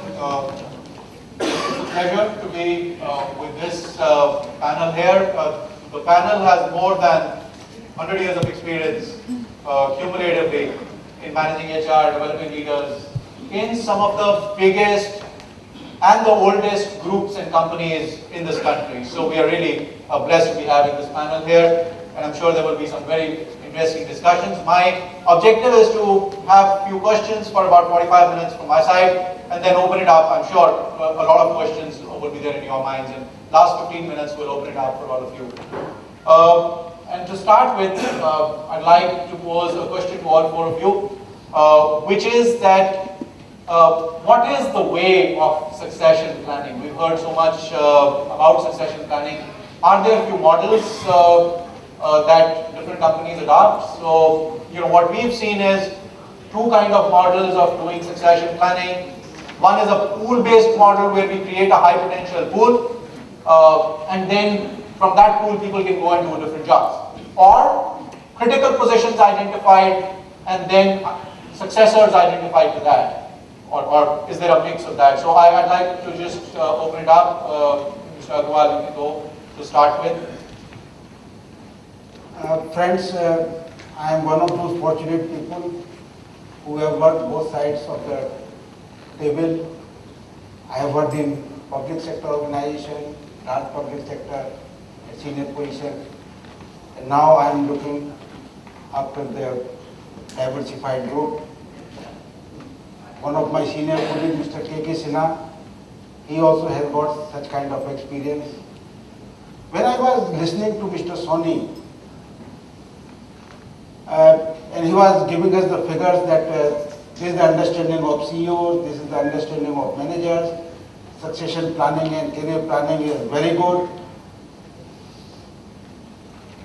It's a pleasure to be with this panel here. The panel has more than 100 years of experience cumulatively in managing HR, developing leaders, in some of the biggest and the oldest groups and companies in this country. So we are really blessed to be having this panel here, and I'm sure there will be some very interesting discussions. My objective is to have a few questions for about 45 minutes from my side, and then open it up. I'm sure a lot of questions will be there in your minds, and last 15 minutes we'll open it up for all of you. And to start with, I'd like to pose a question to all four of you, which is that what is the way of succession planning? We've heard so much about succession planning. Are there a few models that different companies adopt? So, what we've seen is two kind of models of doing succession planning. One is a pool-based model where we create a high potential pool, and then from that pool people can go and do different jobs. Or critical positions identified and then successors identified to that. Or is there a mix of that? So I'd like to just open it up. Mr. Agarwal, you can go to start with. Friends, I am one of those fortunate people who have worked both sides of the table. I have worked in public sector organization, large public sector, a senior position, and now I am looking after the diversified group. One of my senior colleagues, Mr. K.K. Sinha, he also has got such kind of experience. When I was listening to Mr. Soni, and he was giving us the figures that this is the understanding of CEOs, this is the understanding of managers, succession planning and career planning is very good.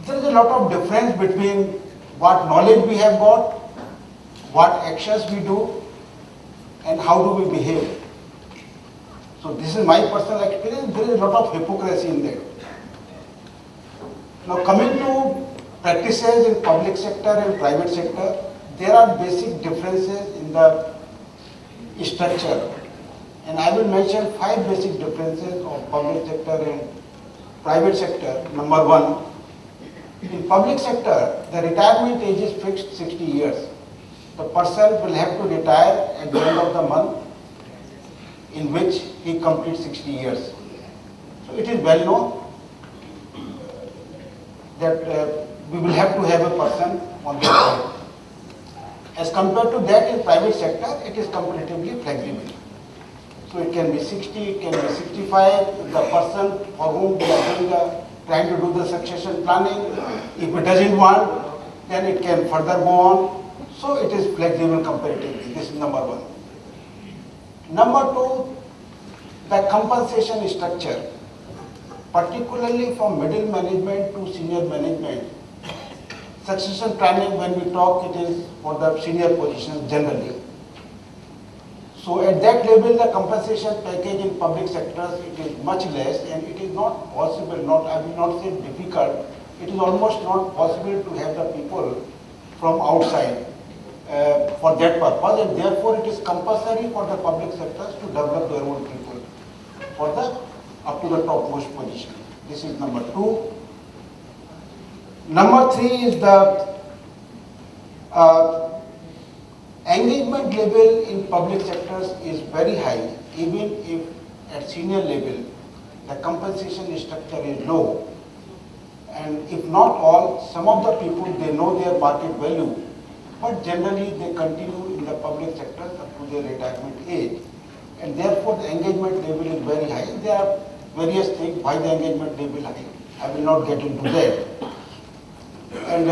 There is a lot of difference between what knowledge we have got, what actions we do, and how do we behave. So this is my personal experience. There is a lot of hypocrisy in there. Now coming to practices in public sector and private sector, there are basic differences in the structure. And I will mention 5 basic differences of public sector and private sector. Number 1, in public sector, the retirement age is fixed 60 years. The person will have to retire at the end of the month in which he completes 60 years. So it is well known that we will have to have a person on the side. As compared to that in private sector, it is comparatively flexible. So it can be 60, it can be 65. If the person for whom we are trying to do the succession planning, if it doesn't want, then it can further go on. So it is flexible comparatively. This is number 1. Number 2, the compensation structure, particularly from middle management to senior management. Succession planning, when we talk, it is for the senior positions generally. So at that level, the compensation package in public sectors, it is much less, and it is not possible, I will not say difficult, it is almost not possible to have the people from outside for that purpose, and therefore it is compulsory for the public sectors to develop their own people for the up to the topmost position. This is number 2. Number 3 is the engagement level in public sectors is very high, even if at senior level the compensation structure is low. And if not all, some of the people, they know their market value, but generally they continue in the public sector up to their retirement age. And therefore the engagement level is very high. There are various things why the engagement level is high. I will not get into that. And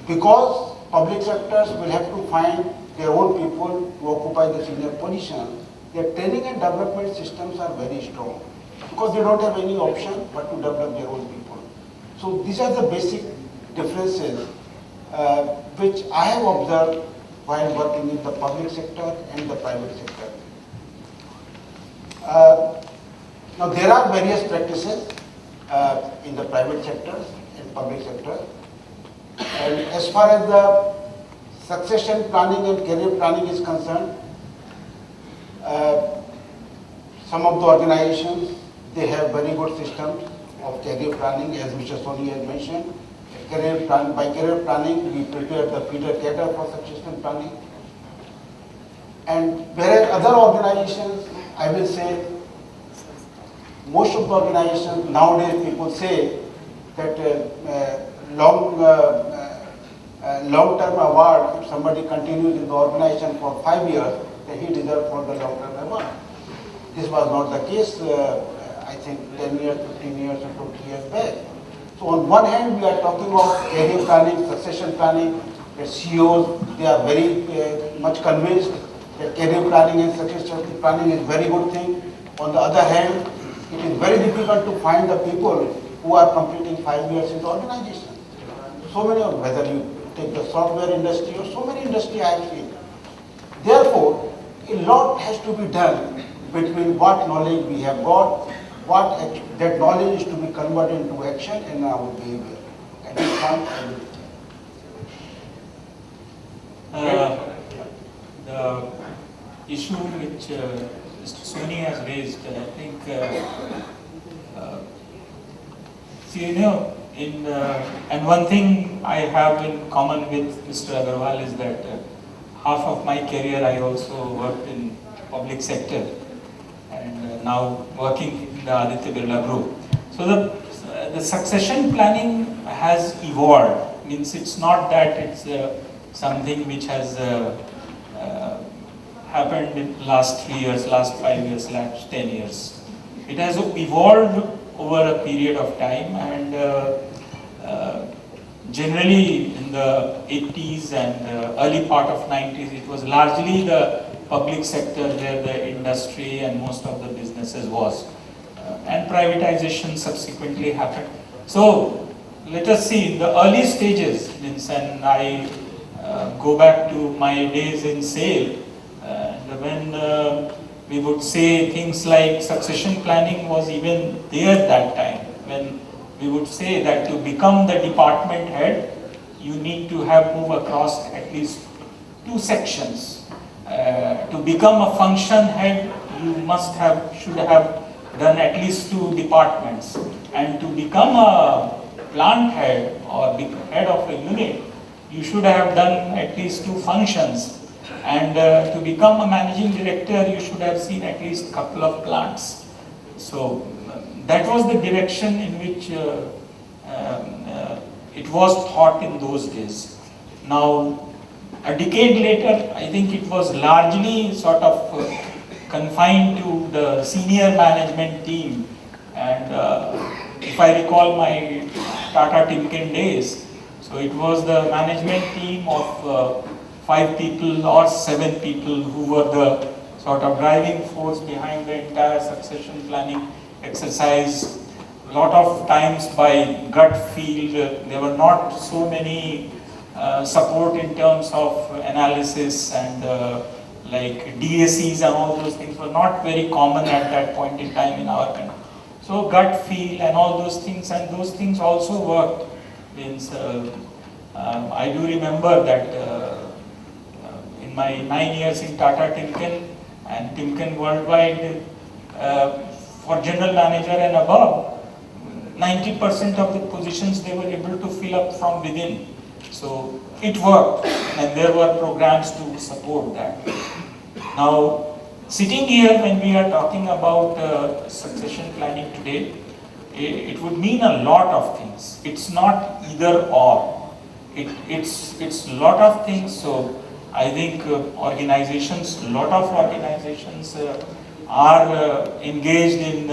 because public sectors will have to find their own people to occupy the senior position, their training and development systems are very strong because they don't have any option but to develop their own people. So these are the basic differences which I have observed while working in the public sector and the private sector. Now there are various practices in the private sector and public sector. And as far as the succession planning and career planning is concerned, some of the organizations, they have very good systems of career planning, as Mr. Soni has mentioned. By career planning, we prepare the feeder cadre for succession planning. And whereas other organizations, I will say, most of the organizations nowadays people say that long-term award, if somebody continues in the organization for 5 years, then he deserves for the long-term award. This was not the case, I think 10 years, 15 years or 20 years back. So on one hand, we are talking about career planning, succession planning, that CEOs, they are very much convinced that career planning and succession planning is a very good thing. On the other hand, it is very difficult to find the people who are completing 5 years in the organization. So many of, whether you take the software industry or so many industry I have seen. Therefore, a lot has to be done between what knowledge we have got, that knowledge is to be converted into action and our behavior. At this point, I will. The issue which Mr. Soni has raised, I think, and one thing I have in common with Mr. Agarwal is that half of my career I also worked in public sector and now working in the Aditya Birla Group. So the succession planning has evolved. Means it's not that it's something which has happened in the last 3 years, last 5 years, last 10 years. It has evolved over a period of time, and generally in the 80s and early part of 90s, it was largely the public sector where the industry and most of the businesses was. And privatization subsequently happened. So let us see, in the early stages, and I go back to my days in SAIL, when we would say things like succession planning was even there at that time, when we would say that to become the department head, you need to have moved across at least 2 sections. To become a function head, you should have done at least 2 departments. And to become a plant head or head of a unit, you should have done at least 2 functions. And to become a managing director, you should have seen at least a couple of plants. So that was the direction in which it was thought in those days. Now, a decade later, I think it was largely sort of confined to the senior management team. And if I recall my Tata Timken days, so it was the management team of 5 people or 7 people who were the sort of driving force behind the entire succession planning exercise. A lot of times by gut feel, there were not so many support in terms of analysis, and like DACs and all those things were not very common at that point in time in our country. So gut feel and all those things, and those things also worked. Means I do remember that in my 9 years in Tata Timken and Timken Worldwide, for general manager and above, 90% of the positions they were able to fill up from within. So it worked, and there were programs to support that. Now, sitting here when we are talking about succession planning today, it would mean a lot of things. It's not either or. It's a lot of things. So I think organizations, a lot of organizations are engaged in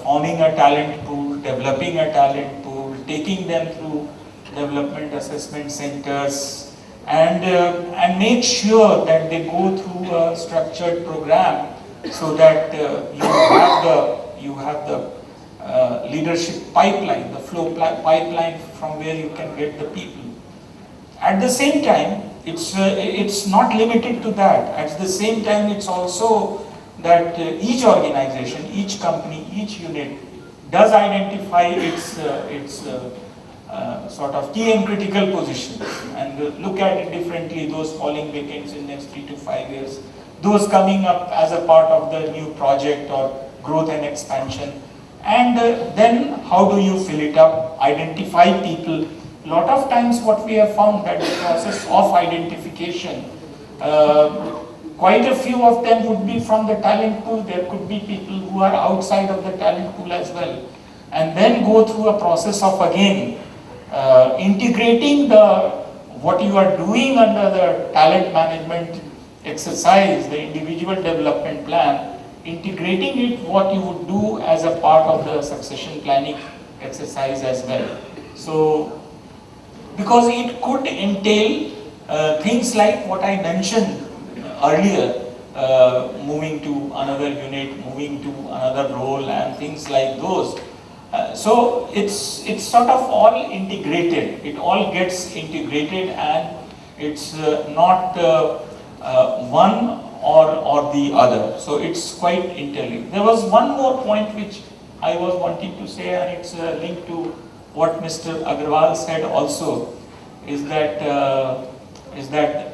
forming a talent pool, developing a talent pool, taking them through development assessment centers, and make sure that they go through a structured program so that you have the leadership pipeline, the flow pipeline from where you can get the people. At the same time, it's not limited to that. At the same time, it's also that each organization, each company, each unit does identify its sort of key and critical positions and look at it differently, those falling vacancies in next 3 to 5 years, those coming up as a part of the new project or growth and expansion. And then how do you fill it up, identify people. A lot of times what we have found that the process of identification quite a few of them would be from the talent pool. There could be people who are outside of the talent pool as well. And then go through a process of again integrating what you are doing under the talent management exercise, the individual development plan, integrating it what you would do as a part of the succession planning exercise as well. So, because it could entail things like what I mentioned earlier, moving to another unit, moving to another role and things like those. So it's sort of all integrated. It all gets integrated and it's not one or the other. So it's quite interlinked. There was one more point which I was wanting to say, and it's linked to what Mr. Agarwal said also, is that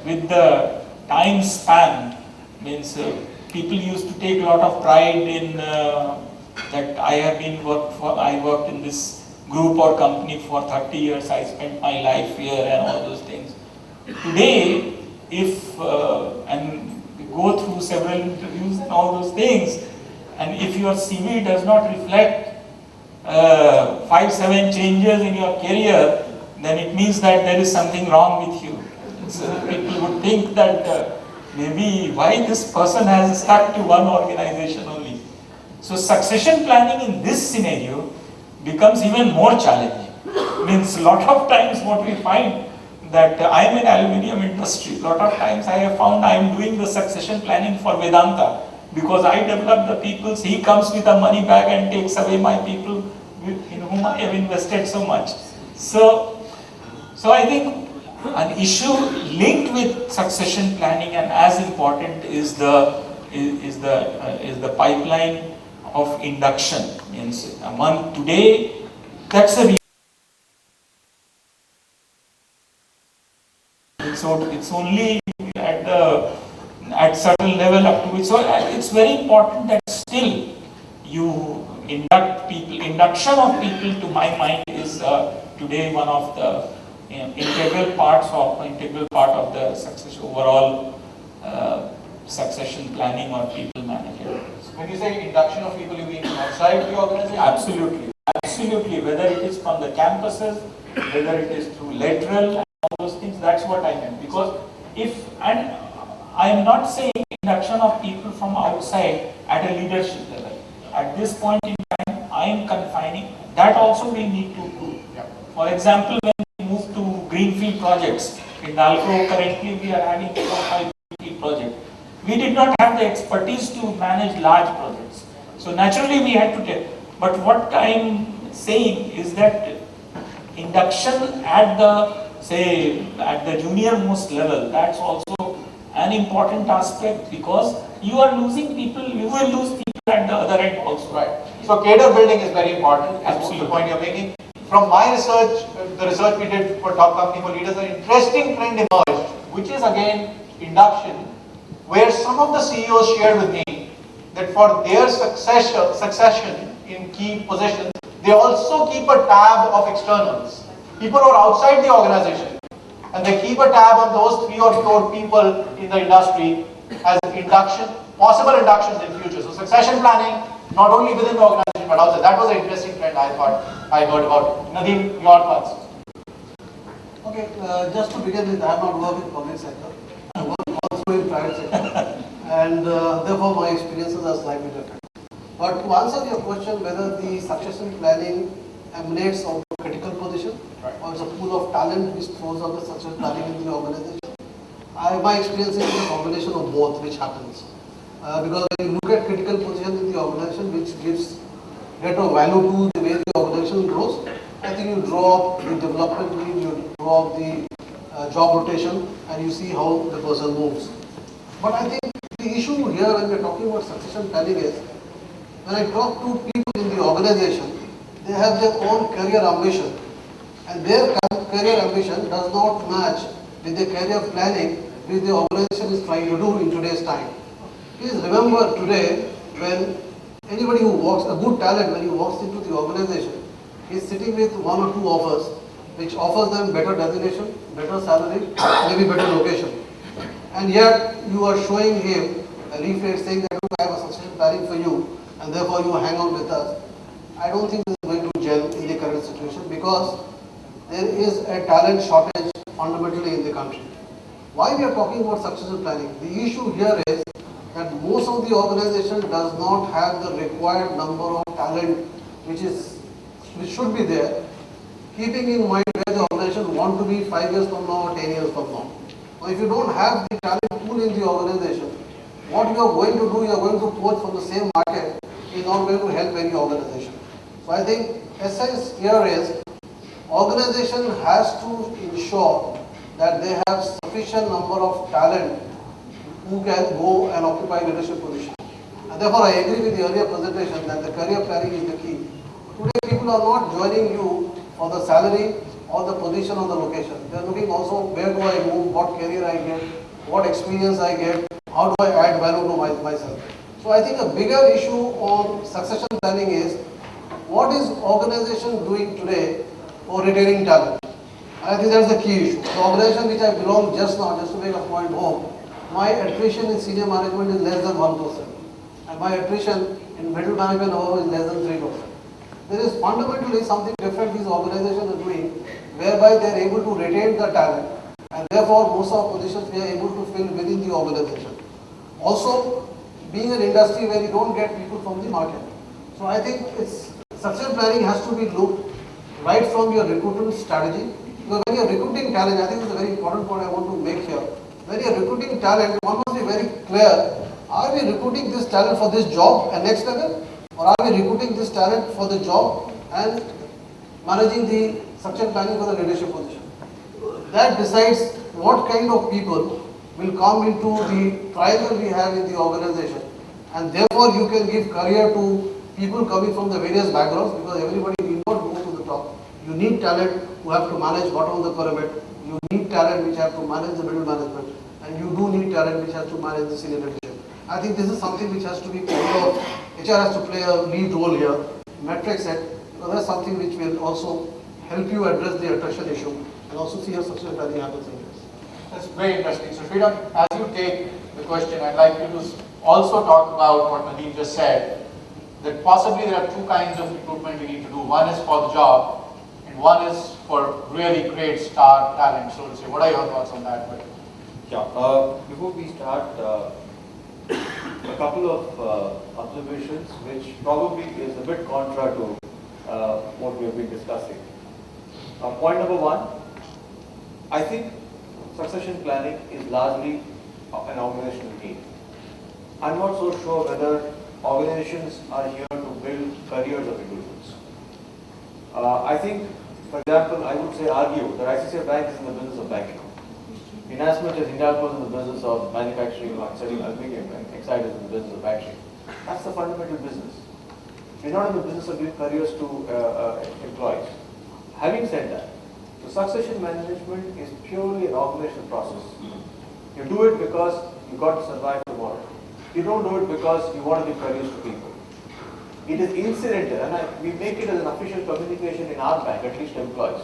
with the time span, means people used to take a lot of pride in that I worked in this group or company for 30 years, I spent my life here and all those things. Today, if, and we go through several interviews and all those things, and if your CV does not reflect 5-7 changes in your career, then it means that there is something wrong with you. So people would think that maybe why this person has stuck to one organization only. So succession planning in this scenario becomes even more challenging. Means a lot of times what we find that I am in aluminium industry. A lot of times I have found I am doing the succession planning for Vedanta because I develop the people. He comes with a money bag and takes away my people in whom I have invested so much. So I think an issue linked with succession planning and as important is the pipeline of induction. Means among today, that's a it's only at certain level up to it. So it's very important that still you induct people. Induction of people, to my mind, is today one of the integral part of the overall succession planning or people management. When you say induction of people, you mean outside the organization? Absolutely, absolutely. Whether it is from the campuses, whether it is through lateral, and all those things, that's what I meant. Because and I am not saying induction of people from outside at a leadership level. At this point in time, I am confining, that also we need to do. For example, when we move to greenfield projects, in Nalco currently we are having 4 or 5 greenfield projects. We did not have the expertise to manage large projects. So naturally we had to take, but what I am saying is that induction at the junior most level, that's also an important aspect because you are losing people, you will lose people at the other end also. Right. So cadre building is very important, Absolutely. the point you're making. From my research, the research we did for top company for leaders, an interesting trend emerged, which is again induction, where some of the CEOs shared with me that for their succession in key positions, they also keep a tab of externals, people who are outside the organization, and they keep a tab on those 3 or 4 people in the industry as induction, possible inductions in future. So succession planning, not only within the organization but outside. That was an interesting trend I thought I heard about. Nadeem, your thoughts? Okay, just to begin with, I have not worked in public sector. I work also in private sector, and therefore my experiences are slightly different. But to answer your question, whether the succession planning emanates of a critical position or it's a pool of talent which throws out the succession planning in the organization, my experience is a combination of both which happens. Because when you look at critical position in the organization which gives greater value to the way the organization grows, I think you draw up the development need, you draw up the job rotation, and you see how the person moves. But I think the issue here when we are talking about succession planning is, when I talk to people in the organization, they have their own career ambition, and their career ambition does not match with the career planning which the organization is trying to do in today's time. Please remember today, when anybody who walks, a good talent, when he walks into the organization, he is sitting with 1 or 2 offers, which offers them better designation, better salary, maybe better location. and yet you are showing him a leaflet saying that look, I have a succession planning for you, and therefore you hang on with us. I don't think this is going to gel in the current situation because there is a talent shortage fundamentally in the country. Why we are talking about succession planning? The issue here is that most of the organization does not have the required number of talent which should be there, keeping in mind where the organization want to be 5 years from now or 10 years from now. Now, if you don't have the talent pool in the organization, what you are going to do, you are going to poach from the same market, is not going to help any organization. So I think essence here is organization has to ensure that they have sufficient number of talent who can go and occupy leadership position. And therefore I agree with the earlier presentation that the career planning is the key. Today people are not joining you for the salary or the position or the location. They are looking also where do I move, what career I get, what experience I get, how do I add value to myself. So I think a bigger issue on succession planning is what is organization doing today for retaining talent. And I think that's the key issue. The organization which I belong just now, just to make a point home, my attrition in senior management is less than 1%. And my attrition in middle management above is less than 3%. There is fundamentally something different these organizations are doing, whereby they are able to retain the talent, and therefore most of our positions we are able to fill within the organization. Also, being an industry where you don't get people from the market. So I think succession planning has to be looked right from your recruitment strategy. Because when you are recruiting talent, I think this is a very important point I want to make here. When you are recruiting talent, one must be very clear, are we recruiting this talent for this job and next level? Or are we recruiting this talent for the job and managing the succession planning for the leadership position? That decides what kind of people will come into the triangle we have in the organization. And therefore you can give career to people coming from the various backgrounds, because everybody will not go to the top. You need talent who have to manage bottom of the pyramid. You need talent which have to manage the middle management. And you do need talent which has to manage the senior leadership. I think this is something which has to be kind of, HR has to play a lead role here, metric set, because that's something which will also help you address the attrition issue and also see how succession planning happens in this. That's very interesting. So Sridhar, as you take the question, I'd like you to also talk about what Nadeem just said, that possibly there are two kinds of recruitment we need to do. One is for the job, and one is for really great star talent, so to say. What are your thoughts on that? Yeah, before we start, a couple of observations which probably is a bit contra to what we have been discussing. Point number one, I think succession planning is largely an organizational need. I'm not so sure whether organizations are here to build careers of individuals. I think, for example, I would say argue that ICICI Bank is in the business of banking. In as much as Hindalco is in the business of manufacturing or selling aluminum and Exide is in the business of battery. That's the fundamental business. We're not in the business of giving careers to employees. Having said that, the succession management is purely an organizational process. You do it because you got to survive tomorrow. You don't do it because you want to give careers to people. It is incidental, and we make it as an official communication in our bank, at least employees.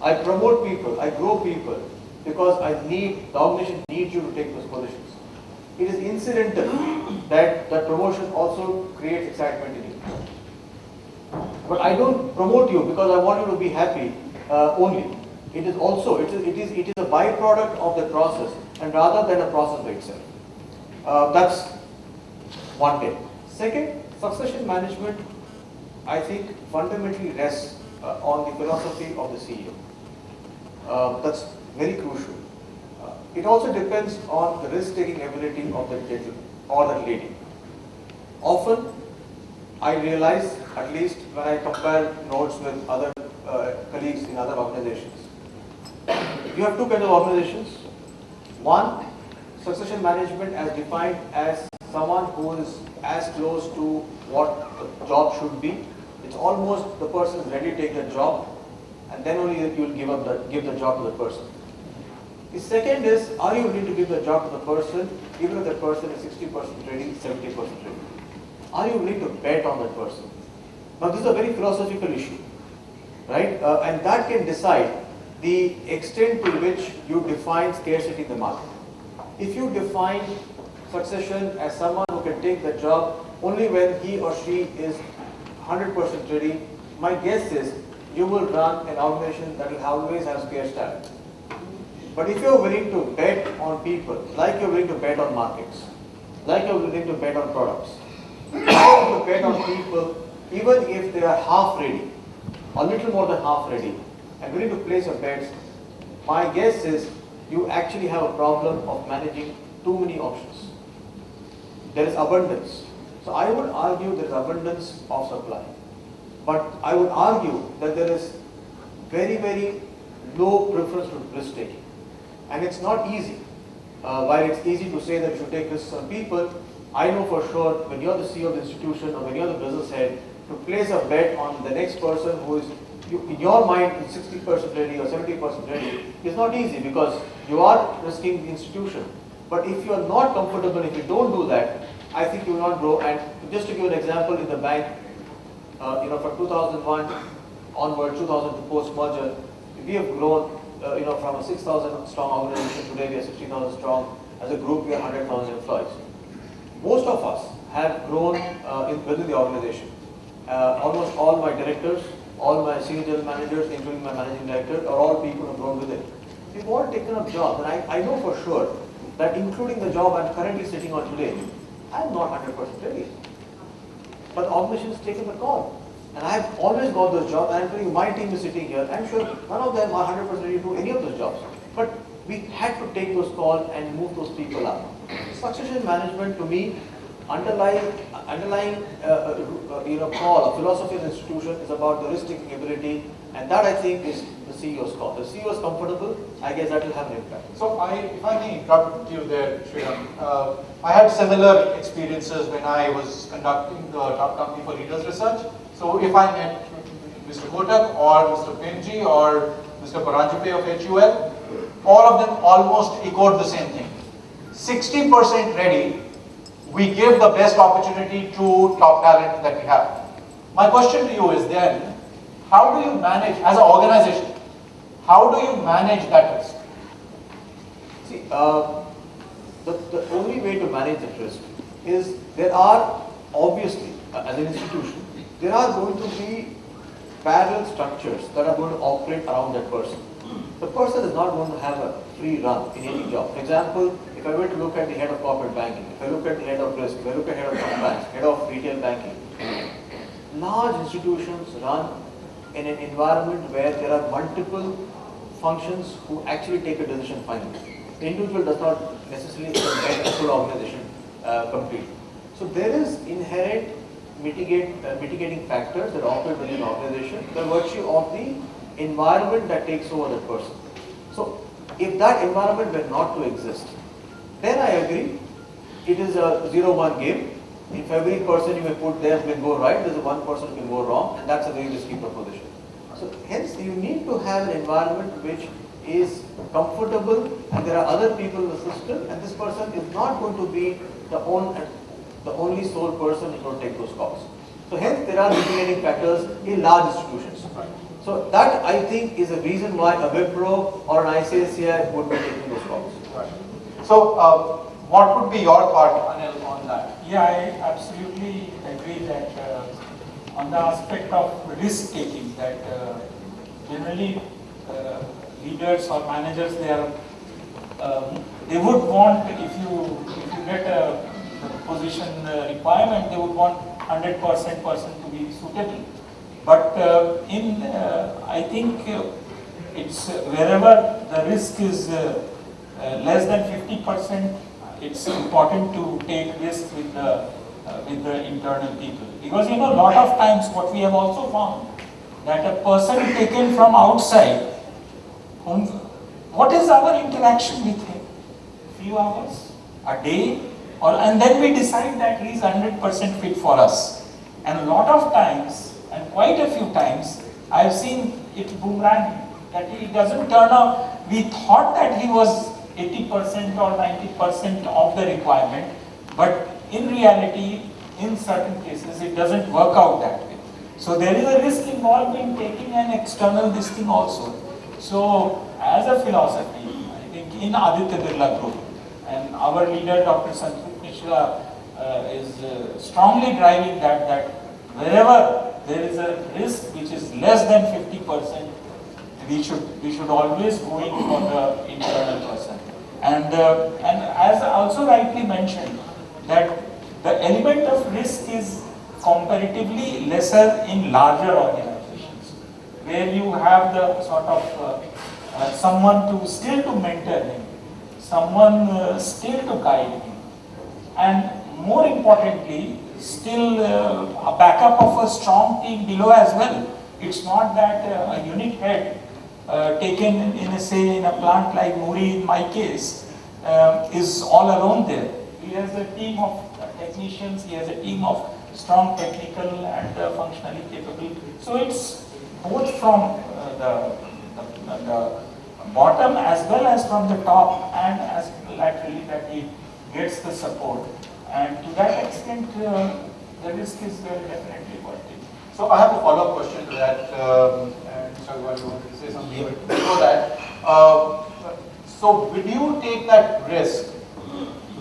I promote people, I grow people, because the organization needs you to take those positions. It is incidental that promotion also creates excitement in you. But I don't promote you because I want you to be happy only. It is also, it is a byproduct of the process, and rather than a process by itself. That's one thing. Second, succession management, I think, fundamentally rests on the philosophy of the CEO. That's very crucial. It also depends on the risk-taking ability of the gentleman or the lady. Often, I realize, at least when I compare notes with other colleagues in other organizations, you have two kinds of organizations. One, succession management as defined as someone who is as close to what the job should be. It's almost the person is ready to take the job, and then only you will give the job to the person. The second is, are you willing to give the job to the person, even if the person is 60% ready, 70% ready? Are you willing to bet on that person? Now, this is a very philosophical issue, right? And that can decide the extent to which you define scarcity in the market. if you define succession as someone who can take the job only when he or she is 100% ready, my guess is you will run an organization that will always have scarce talent. But if you're willing to bet on people, like you're willing to bet on markets, like you're willing to bet on products, like you bet on people, even if they are half ready, a little more than half ready, and willing to place your bets, my guess is you actually have a problem of managing too many options. There is abundance. So I would argue there is abundance of supply. But I would argue that there is very, very low preference to risk taking. And it's not easy. While it's easy to say that you should take risks on people, I know for sure when you're the CEO of the institution or when you're the business head, to place a bet on the next person who is, in your mind, 60% ready or 70% ready, is not easy because you are risking the institution. But if you are not comfortable, if you don't do that, I think you will not grow. And just to give an example, in the bank, from 2001 onward, 2002 post-merger, we have grown, from a 6,000 strong organization, today we are 60,000 strong. As a group, we are 100,000 employees. Most of us have grown within the organization. Almost all my directors, all my senior general managers, including my managing director, are all people who have grown with it. We've all taken up jobs, and I know for sure that including the job I'm currently sitting on today, I'm not 100% ready. But the organization has taken the call. And I have always got those jobs, and I'm telling you, my team is sitting here. I'm sure none of them are 100% ready to do any of those jobs. But we had to take those calls and move those people up. Succession management, to me, underlying call, a philosophy of the institution is about the risk-taking ability, and that I think is the CEO's call. The CEO is comfortable, I guess that will have an impact. So if I may interrupt you there, Sriram, I had similar experiences when I was conducting the Top Company for Leaders research. So if I met Mr. Kotak or Mr. Pinji or Mr. Paranjape of HUL, all of them almost echoed the same thing. 60% ready, we give the best opportunity to top talent that we have. My question to you is then, how do you manage, as an organization, how do you manage that risk? See, the only way to manage that risk is there are, obviously, as an institution, there are going to be parallel structures that are going to operate around that person. The person is not going to have a free run in any job. For example, if I were to look at the head of corporate banking, if I look at the head of risk, if I look at head of compliance, head of retail banking, large institutions run in an environment where there are multiple functions who actually take a decision finally. The individual does not necessarily get the full organization complete. So there is inherent mitigating factors that operate within the organization by virtue of the environment that takes over that person. So if that environment were not to exist, then I agree, it is a 0-1 game. If every person you may put there will go right, there's a one person who can go wrong, and that's a very risky proposition. So hence you need to have an environment which is comfortable, and there are other people in the system, and this person is not going to be the only sole person who will take those calls. So hence there are mitigating factors in large institutions. So that I think is a reason why a Wipro or an ICICI would be taking those calls. So what would be your thought, Anil, on that? Yeah, I absolutely agree that on the aspect of risk taking, that generally leaders or managers, they would want, if you get a position requirement, they would want 100% person to be suitable. But I think it's wherever the risk is less than 50%, it's important to take risk with the internal people. Because a lot of times what we have also found, that a person taken from outside, what is our interaction with him? Few hours, a day, and then we decide that he is 100% fit for us. And a lot of times, and quite a few times, I have seen it boomerang, that he doesn't turn out. We thought that he was 80% or 90% of the requirement, but in reality, in certain cases, it doesn't work out that way. So there is a risk involved in taking an external this thing also. So as a philosophy, I think in Aditya Birla Group, and our leader Dr. Santosh Mishra is strongly driving that wherever there is a risk which is less than 50%, we should always go in for the internal person. And as also rightly mentioned, that the element of risk is comparatively lesser in larger organizations, where you have the sort of someone to mentor him, someone still to guide him, and more importantly, still a backup of a strong team below as well. It's not that a unit head taken in a plant like Muri in my case is all alone there. He has a team of technicians, he has a team of strong technical and functionally capable. So it's both from the bottom as well as from the top, and as laterally that he gets the support. And to that extent, the risk is definitely worth it. So I have a follow-up question to that. And Mr. Agarwal, you wanted to say something before that. So will you take that risk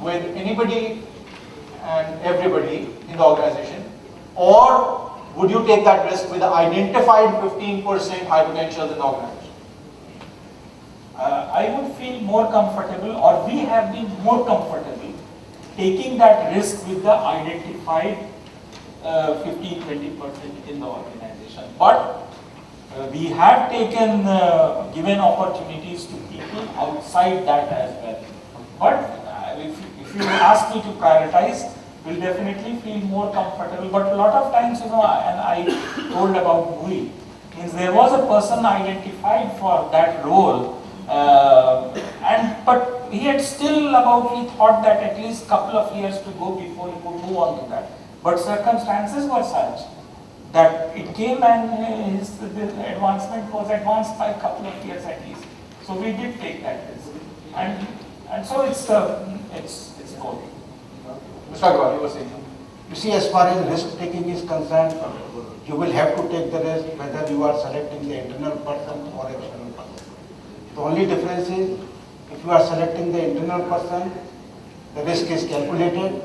with anybody and everybody in the organization, or would you take that risk with the identified 15% high potentials in the organization? I would feel more comfortable, or we have been more comfortable taking that risk with the identified 15-20% in the organization. But we have taken given opportunities to people outside that as well. But if you ask me to prioritize, we'll definitely feel more comfortable. But a lot of times, and I told about Muri, means there was a person identified for that role, but he had still he thought that at least couple of years to go before he could move on to that. But circumstances were such that it came, and the advancement was advanced by a couple of years at least. So we did take that risk, and so it's both. Mr. Agarwal, you were saying. You see, as far as risk taking is concerned, you will have to take the risk whether you are selecting the internal person or external person. The only difference is, if you are selecting the internal person, the risk is calculated.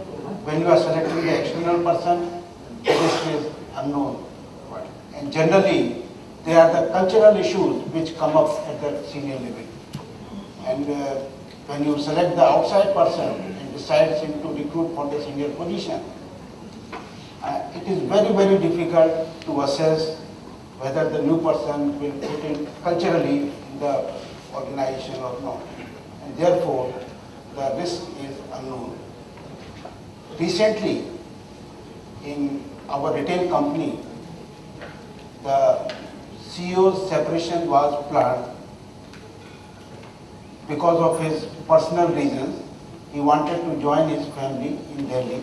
When you are selecting the external person, the risk is unknown. And generally, there are the cultural issues which come up at the senior level. And when you select the outside person and decides him to recruit for the senior position, it is very, very difficult to assess whether the new person will fit in culturally in the organization or not. And therefore, the risk is unknown. Recently, in our retail company, the CEO's separation was planned because of his personal reasons. He wanted to join his family in Delhi.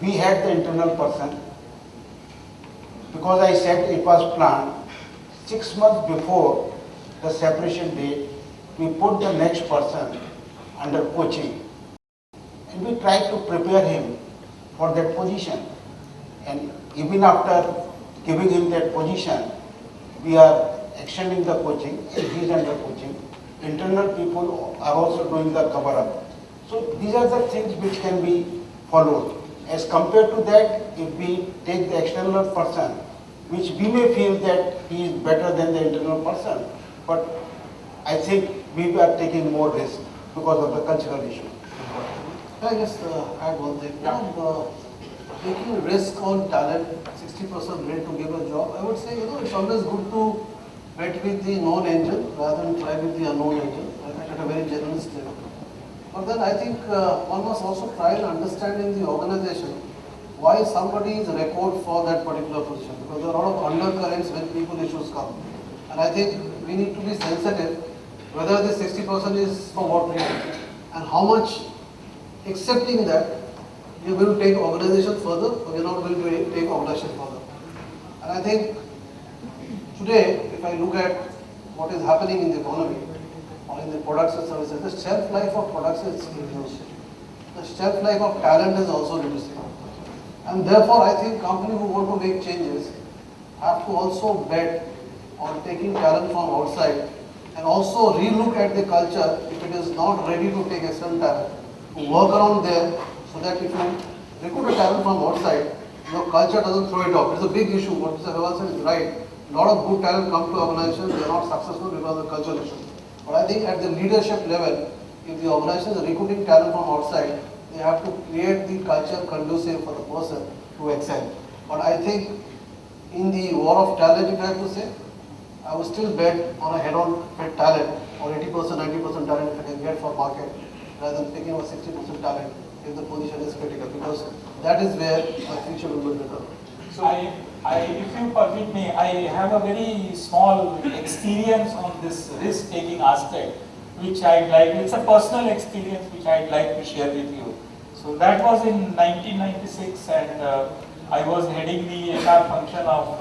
We had the internal person. Because I said it was planned, 6 months before the separation date, we put the next person under coaching. And we tried to prepare him for that position. And even after giving him that position, we are extending the coaching, and he is under coaching. Internal people are also doing the cover-up. So these are the things which can be followed. As compared to that, if we take the external person, which we may feel that he is better than the internal person, but I think we are taking more risk because of the cultural issue. I just add one thing. Taking a risk on talent, 60% rate to give a job, I would say, it's always good to bet with the known angel rather than try with the unknown angel at a very generalist level. But then I think one must also try and understand in the organization why somebody is record for that particular position, because there are a lot of undercurrents when people issues come. And I think we need to be sensitive whether this 60% is for what reason and how much accepting that you're going to take organization further or you're not going to take organization further. And I think today, if I look at what is happening in the economy or in the products and services, the shelf life of products is reducing. The shelf life of talent is also reducing. And therefore, I think companies who want to make changes have to also bet on taking talent from outside and also relook at the culture if it is not ready to take external talent, to work around there so that if you recruit a talent from outside, your culture doesn't throw it out. It's a big issue. What Mr. Agarwal said is right. A lot of good talent come to organizations, they are not successful because of cultural issues. But I think at the leadership level, if the organization is recruiting talent from outside, they have to create the culture conducive for the person to excel. But I think in the war of talent, if I have to say, I would still bet on a head-on fit talent or 80%, 90% talent if I can get for market rather than picking up 60% talent if the position is critical, because that is where my future will be better. So if you permit me, I have a very small experience on this risk-taking aspect, which I'd like, it's a personal experience which I'd like to share with you. So that was in 1996, and I was heading the HR function of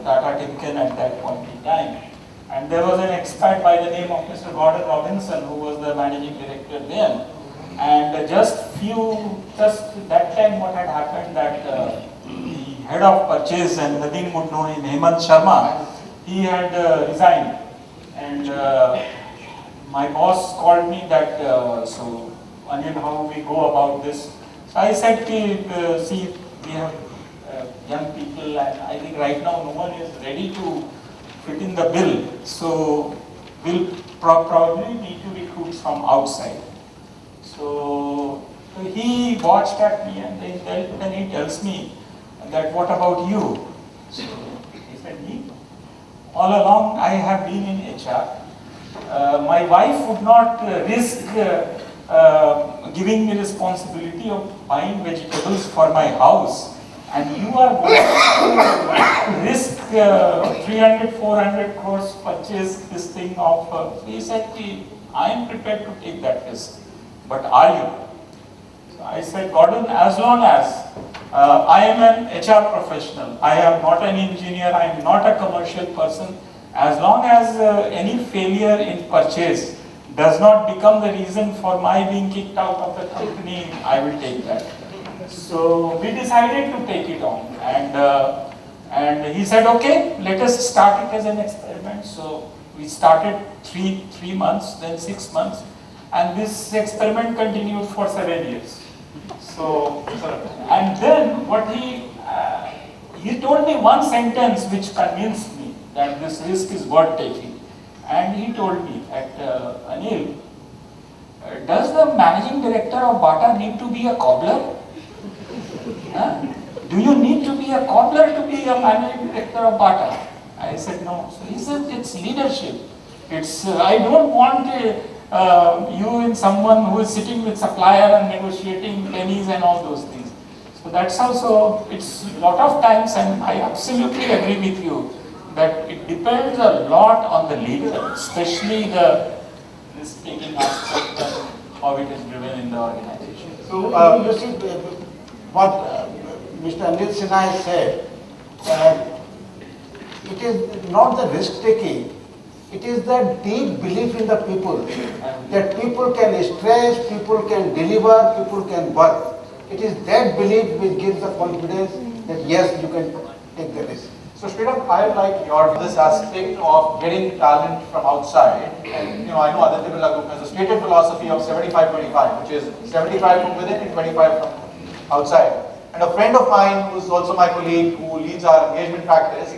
Tata Timken at that point in time. And there was an expat by the name of Mr. Gordon Robinson, who was the managing director then. And just that time what had happened that the head of purchase, and nothing would know him, Hemant Sharma, he had resigned. And my boss called me that, so Anil, how we go about this? So I said, see, we have young people, and I think right now no one is ready to fit in the bill. So we'll probably need to recruit from outside. So he watched at me, and then he tells me that, what about you? So he said, me? All along I have been in HR. My wife would not risk giving me responsibility of buying vegetables for my house. And you are going to risk 300, 400 crores purchase this thing of, so he said, I am prepared to take that risk. But are you? So I said, Gordon, as long as I am an HR professional, I am not an engineer, I am not a commercial person, as long as any failure in purchase does not become the reason for my being kicked out of the company, I will take that. So we decided to take it on, and he said, okay, let us start it as an experiment. So we started three months, then 6 months, and this experiment continued for 7 years. So, and then what he told me one sentence which convinced me that this risk is worth taking. And he told me that, Anil, does the managing director of Bata need to be a cobbler? Huh? Do you need to be a cobbler to be a managing director of Bata? I said, no. So he said, it's leadership. It's, I don't want you in someone who is sitting with supplier and negotiating pennies and all those things. So that's also, it's a lot of times, and I absolutely agree with you, that it depends a lot on the leader, especially the risk-taking aspect and how it is driven in the organization. So, you see, what Mr. Anil Sinha has said, it is not the risk-taking, it is the deep belief in the people, that people can stretch, people can deliver, people can work. It is that belief which gives the confidence that yes, you can take the risk. So Sridhar, I like your this aspect of getting talent from outside, and I know Aditya Birla Group has a stated philosophy of 75-25, which is 75 from within and 25 from outside. And a friend of mine, who's also my colleague, who leads our engagement practice,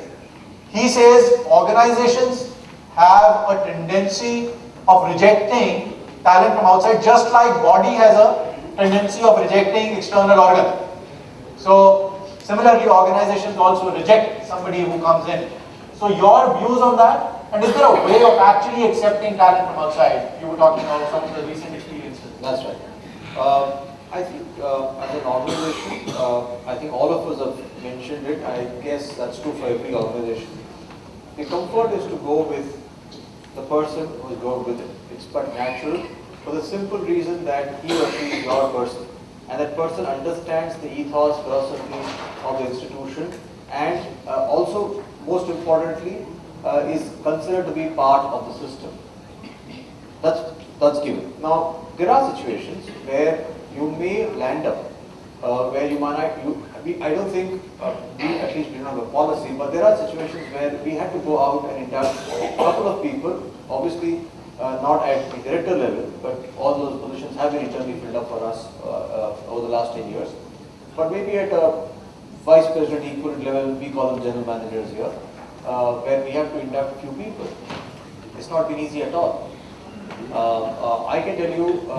he says organizations have a tendency of rejecting talent from outside, just like body has a tendency of rejecting external organ. So similarly, organizations also reject somebody who comes in. So your views on that, and is there a way of actually accepting talent from outside? You were talking about some of the recent experiences. That's right. I think as an organization, I think all of us have mentioned it. I guess that's true for every organization. The comfort is to go with the person who is going with it. It's quite natural for the simple reason that he or she is your person. And that person understands the ethos, philosophy of the institution, and also, most importantly, is considered to be part of the system. That's given. Now, there are situations where you may land up, where you might I don't think we at least didn't have a policy, but there are situations where we had to go out and induct a couple of people, obviously not at the director level, but all those positions have been internally filled up for us over the last 10 years. But maybe at a vice president equivalent level, we call them general managers here, where we have to induct a few people. It's not been easy at all. I can tell you,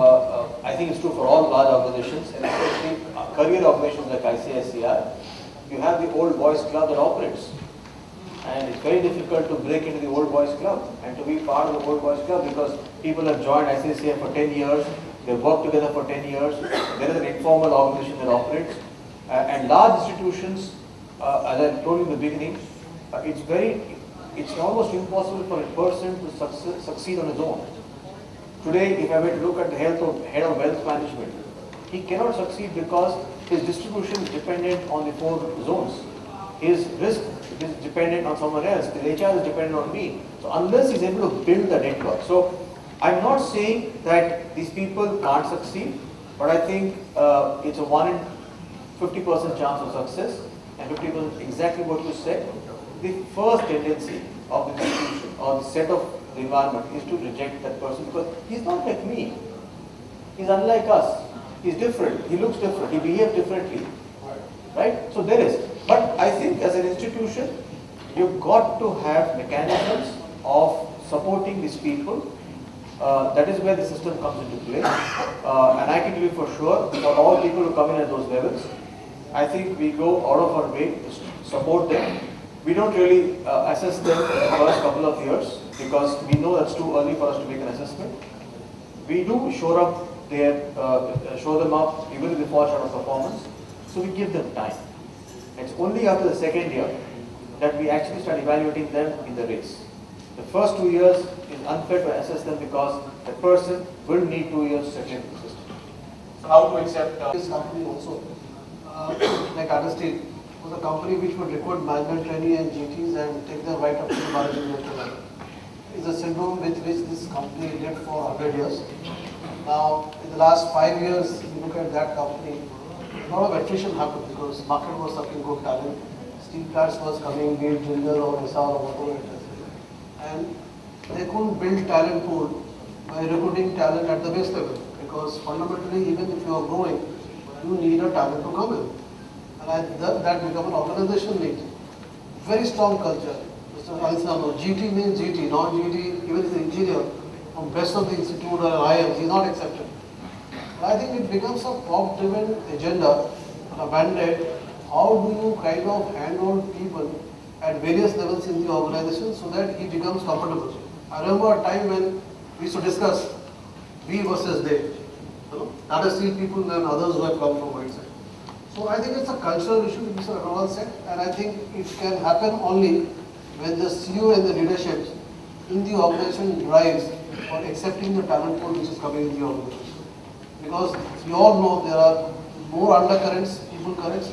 I think it's true for all large organizations, and especially career organizations like ICICI. You have the old boys club that operates, and it's very difficult to break into the old boys club and to be part of the old boys club because people have joined ICICI for 10 years, they've worked together for 10 years, there is an informal organization that operates, and large institutions, as I told you in the beginning, it's almost impossible for a person to succeed on his own. Today, if I were to look at the head of wealth management, he cannot succeed because his distribution is dependent on the 4 zones. His risk is dependent on someone else. His HR is dependent on me. So unless he's able to build the network. So I'm not saying that these people can't succeed, but I think it's a 1 in 50% chance of success, and 50% exactly what you said. The first tendency of the institution or the set of the environment is to reject that person because he's not like me. He's unlike us. He's different. He looks different. He behaves differently. Right? So there is. But I think as an institution, you've got to have mechanisms of supporting these people. That is where the system comes into play. And I can tell you for sure, for all people who come in at those levels, I think we go out of our way to support them. We don't really assess them for the first couple of years because we know that's too early for us to make an assessment. We do show them up even if they fall short of performance. So we give them time. It's only after the second year that we actually start evaluating them in the race. The first 2 years is unfair to assess them because the person will need 2 years to settle into the system. So how to accept This company also, like Aristide, was a company which would recruit management trainee and GTs and take them right up to the managing director level. It's a syndrome with which this company lived for 100 years. Now, in the last 5 years, if you look at that company, a lot of attrition happened because market was sucking good talent. Steel plants was coming, be it Jindal or SR or whatever it is. And they couldn't build talent pool by recruiting talent at the base level because fundamentally, even if you are growing, you need a talent to come in. And that become an organization need. Very strong culture. Mr. Alisano, GT means GT, non-GT, even if the engineer from best of the institute or IIMs, he is not accepted. But I think it becomes a POP-driven agenda, a mandate. How do you kind of handhold people at various levels in the organization so that he becomes comfortable? I remember a time when we used to discuss we versus they. Tata Steel people and others who have come from outside. So I think it's a cultural issue, Mr. Agarwal said, and I think it can happen only when the CEO and the leadership in the organization drives for accepting the talent pool which is coming in the organization. Because we all know there are more undercurrents, people currents,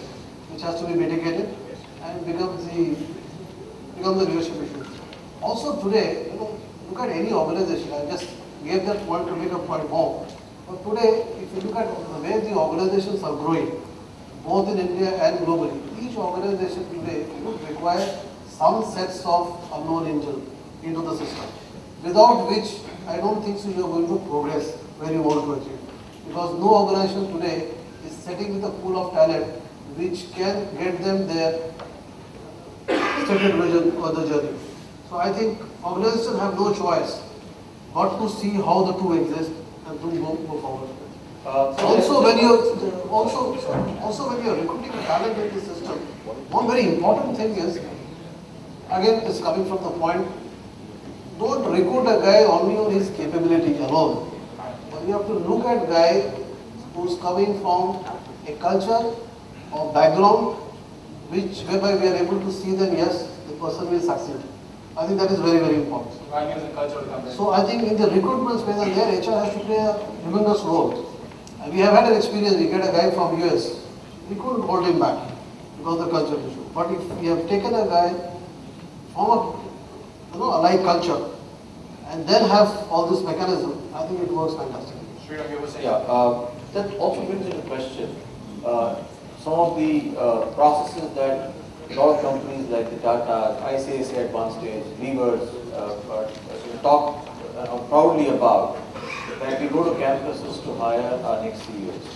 which has to be mitigated and becomes the leadership issue. Also today, look at any organization. I just gave that point to make a point more. But today, if you look at the way the organizations are growing, both in India and globally, each organization today would require some sets of unknown angel into the system, without which I don't think so you are going to progress where you want to achieve. Because no organization today is sitting with a pool of talent which can get them their stated vision or the journey. So I think organizations have no choice but to see how the two exist and to go forward. Also, when you're recruiting talent in the system, one very important thing is, again, it's coming from the point, don't recruit a guy only on his capability alone. But you have to look at a guy who's coming from a culture or background whereby we are able to see that yes, the person will succeed. I think that is very, very important. values and culture of the company? So I think in the recruitment space, and there HR has to play a tremendous role. And we have had an experience, we get a guy from US, we couldn't hold him back because of the culture issue. But if we have taken a guy from a alike culture and then have all this mechanism, I think it works fantastically. Yeah, that also brings into question. some of the processes that a lot of companies like the Tata, ICICI at one stage, Levers talk proudly about, that we go to campuses to hire our next CEOs.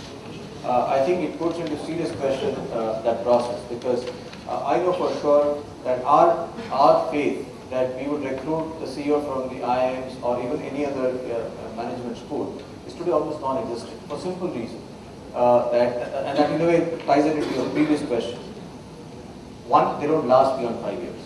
I think it puts into serious question that process, because I know for sure that our faith that we would recruit the CEO from the IIMs or even any other management school is today almost non-existent for simple reason. And that in a way ties into your previous question. One, they don't last beyond 5 years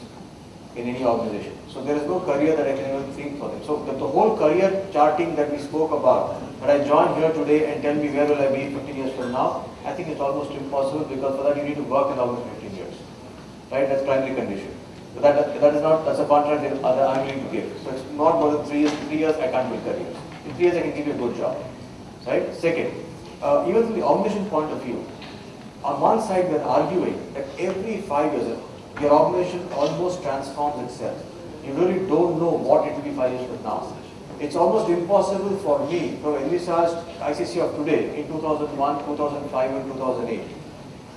in any organization. So there is no career that I can even think for them. So the whole career charting that we spoke about, but I join here today and tell me where will I be 15 years from now, I think it's almost impossible, because for that you need to work in almost 15 years. Right? That's primary condition. So that's a contract that I'm willing to give. So it's not more than 3 years. 3 years I can't build careers. In 3 years I can give you a good job. Right? Second, even from the organization point of view, on one side we are arguing that every 5 years your organization almost transforms itself. You really don't know what it will be 5 years from now. It's almost impossible for me to envisage ICC of today in 2001, 2005 and 2008.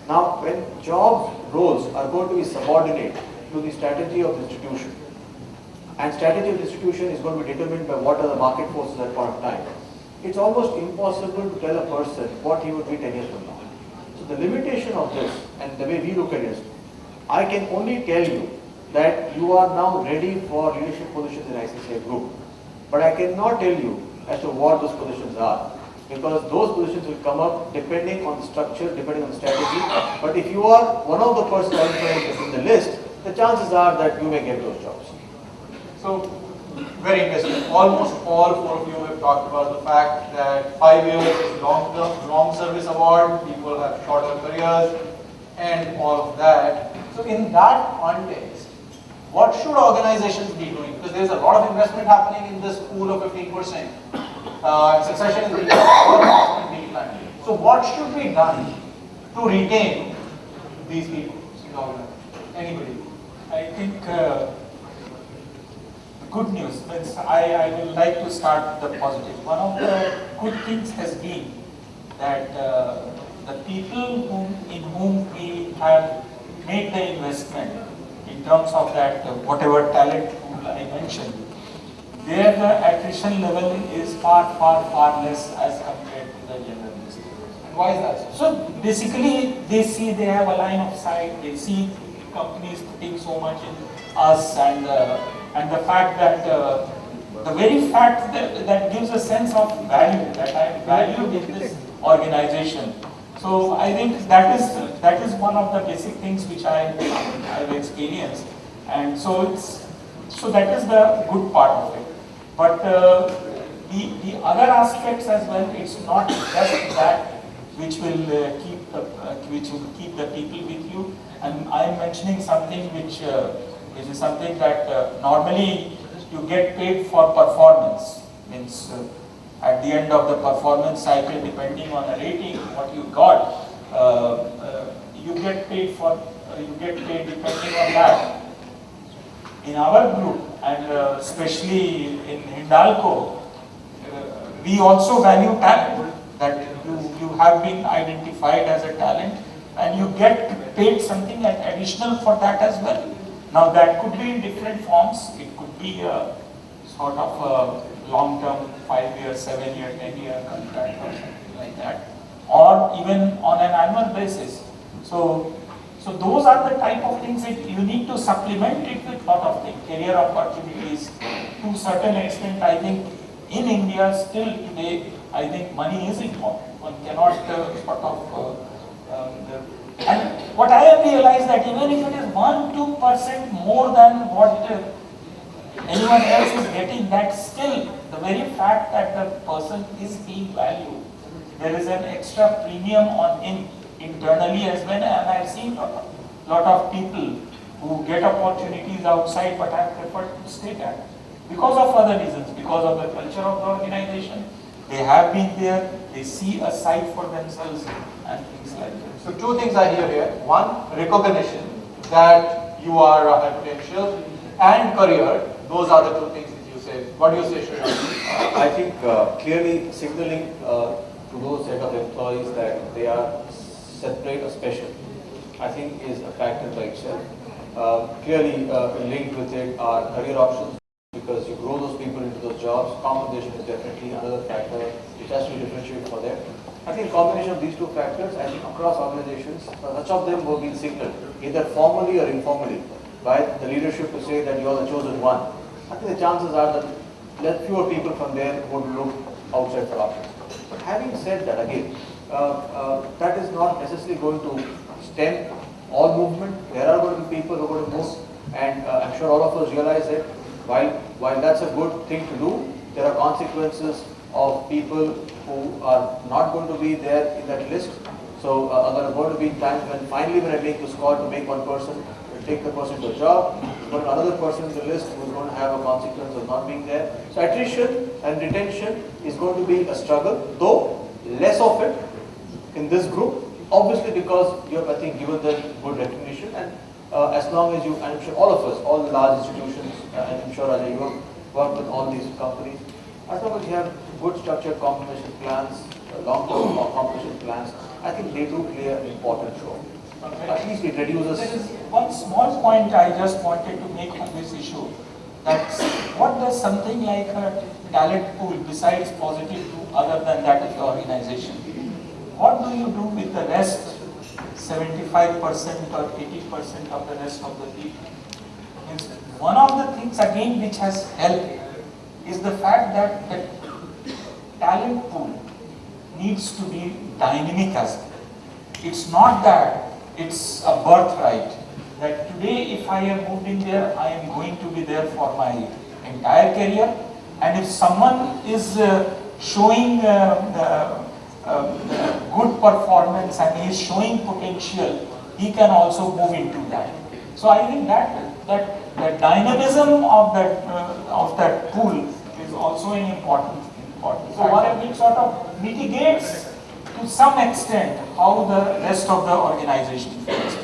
Now when jobs, roles are going to be subordinate to the strategy of the institution, and strategy of the institution is going to be determined by what are the market forces at point of time, it's almost impossible to tell a person what he would be 10 years from now. So the limitation of this, and the way we look at it, I can only tell you that you are now ready for leadership positions in ICCI group. But I cannot tell you as to what those positions are, because those positions will come up depending on the structure, depending on the strategy. But if you are one of the persons in the list, the chances are that you may get those jobs. So, very interesting. Almost all four of you have talked about the fact that 5 years is long service award, people have shorter careers and all of that. So in that context, what should organizations be doing? Because there is a lot of investment happening in this pool of 15%. Succession is being planned. So what should be done to retain these people in the organization? Anybody? I think good news means I will like to start the positive. One of the good things has been that the people in whom we have made the investment in terms of that whatever talent pool I mentioned, there the attrition level is far less as compared to the general business. And why is that? So basically they see, they have a line of sight, they see companies putting so much in us, and the fact that the very fact that gives a sense of value, that I am valued in this organization. So I think that is one of the basic things which I've experienced, and so that is the good part of it. But the other aspects as well, it's not just that which will keep the people with you. And I am mentioning something which is something that normally you get paid for performance. Means at the end of the performance cycle, depending on the rating, what you got, you get paid depending on that. In our group, and especially in Hindalco, we also value talent, that you have been identified as a talent and you get paid something additional for that as well. Now that could be in different forms. It could be a sort of a long-term 5-year, 7-year, 10-year contract or something like that, or even on an annual basis. So those are the type of things that you need to supplement it with lot of things. Career opportunities, to a certain extent, I think in India still today, I think money is important. One cannot and what I have realized that even if it is 1-2% more than what anyone else is getting, that still the very fact that the person is being valued, there is an extra premium on him internally as well. And I have seen a lot of people who get opportunities outside but have preferred to stay there because of other reasons, because of the culture of the organization. They have been there, they see a site for themselves and things like that. So two things I hear here. One, recognition that you are a potential, and career. Those are the two things that you say. What do you say, Shreyas? I think clearly signaling to those set of employees that they are separate or special, I think is a factor by itself. Clearly linked with it are career options, because you grow those people into those jobs. Compensation is definitely another factor which has to differentiate for them. I think a combination of these two factors, I think across organizations, much of them were being signaled, either formally or informally, by the leadership to say that you are the chosen one. I think the chances are that fewer people from there would look outside for options. But having said that, again, that is not necessarily going to stem all movement. There are going to be people who are going to move, and I'm sure all of us realize that while that's a good thing to do, there are consequences of people who are not going to be there in that list. So there are going to be times when finally when I make this call to make one person, take the person to a job, but another person in the list who is going to have a consequence of not being there. So attrition and retention is going to be a struggle, though less of it in this group, obviously because you have, I think, given them good recognition, and as long as you, and I'm sure all of us, all the large institutions, and I'm sure Ajay, you have worked with all these companies, as long as you have good structured compensation plans, long-term compensation plans, I think they do play an important role. At least it reduces. There is one small point I just wanted to make on this issue. That's what does something like a talent pool besides positive do other than that of the organization? What do you do with the rest 75% or 80% of the rest of the people? One of the things again which has helped is the fact that the talent pool needs to be dynamic as well. It's not that it's a birthright that today if I am moved in there, I am going to be there for my entire career, and if someone is showing good performance and he is showing potential, he can also move into that. So I think that the dynamism of that pool is also an important factor which sort of mitigates to some extent how the rest of the organization feels.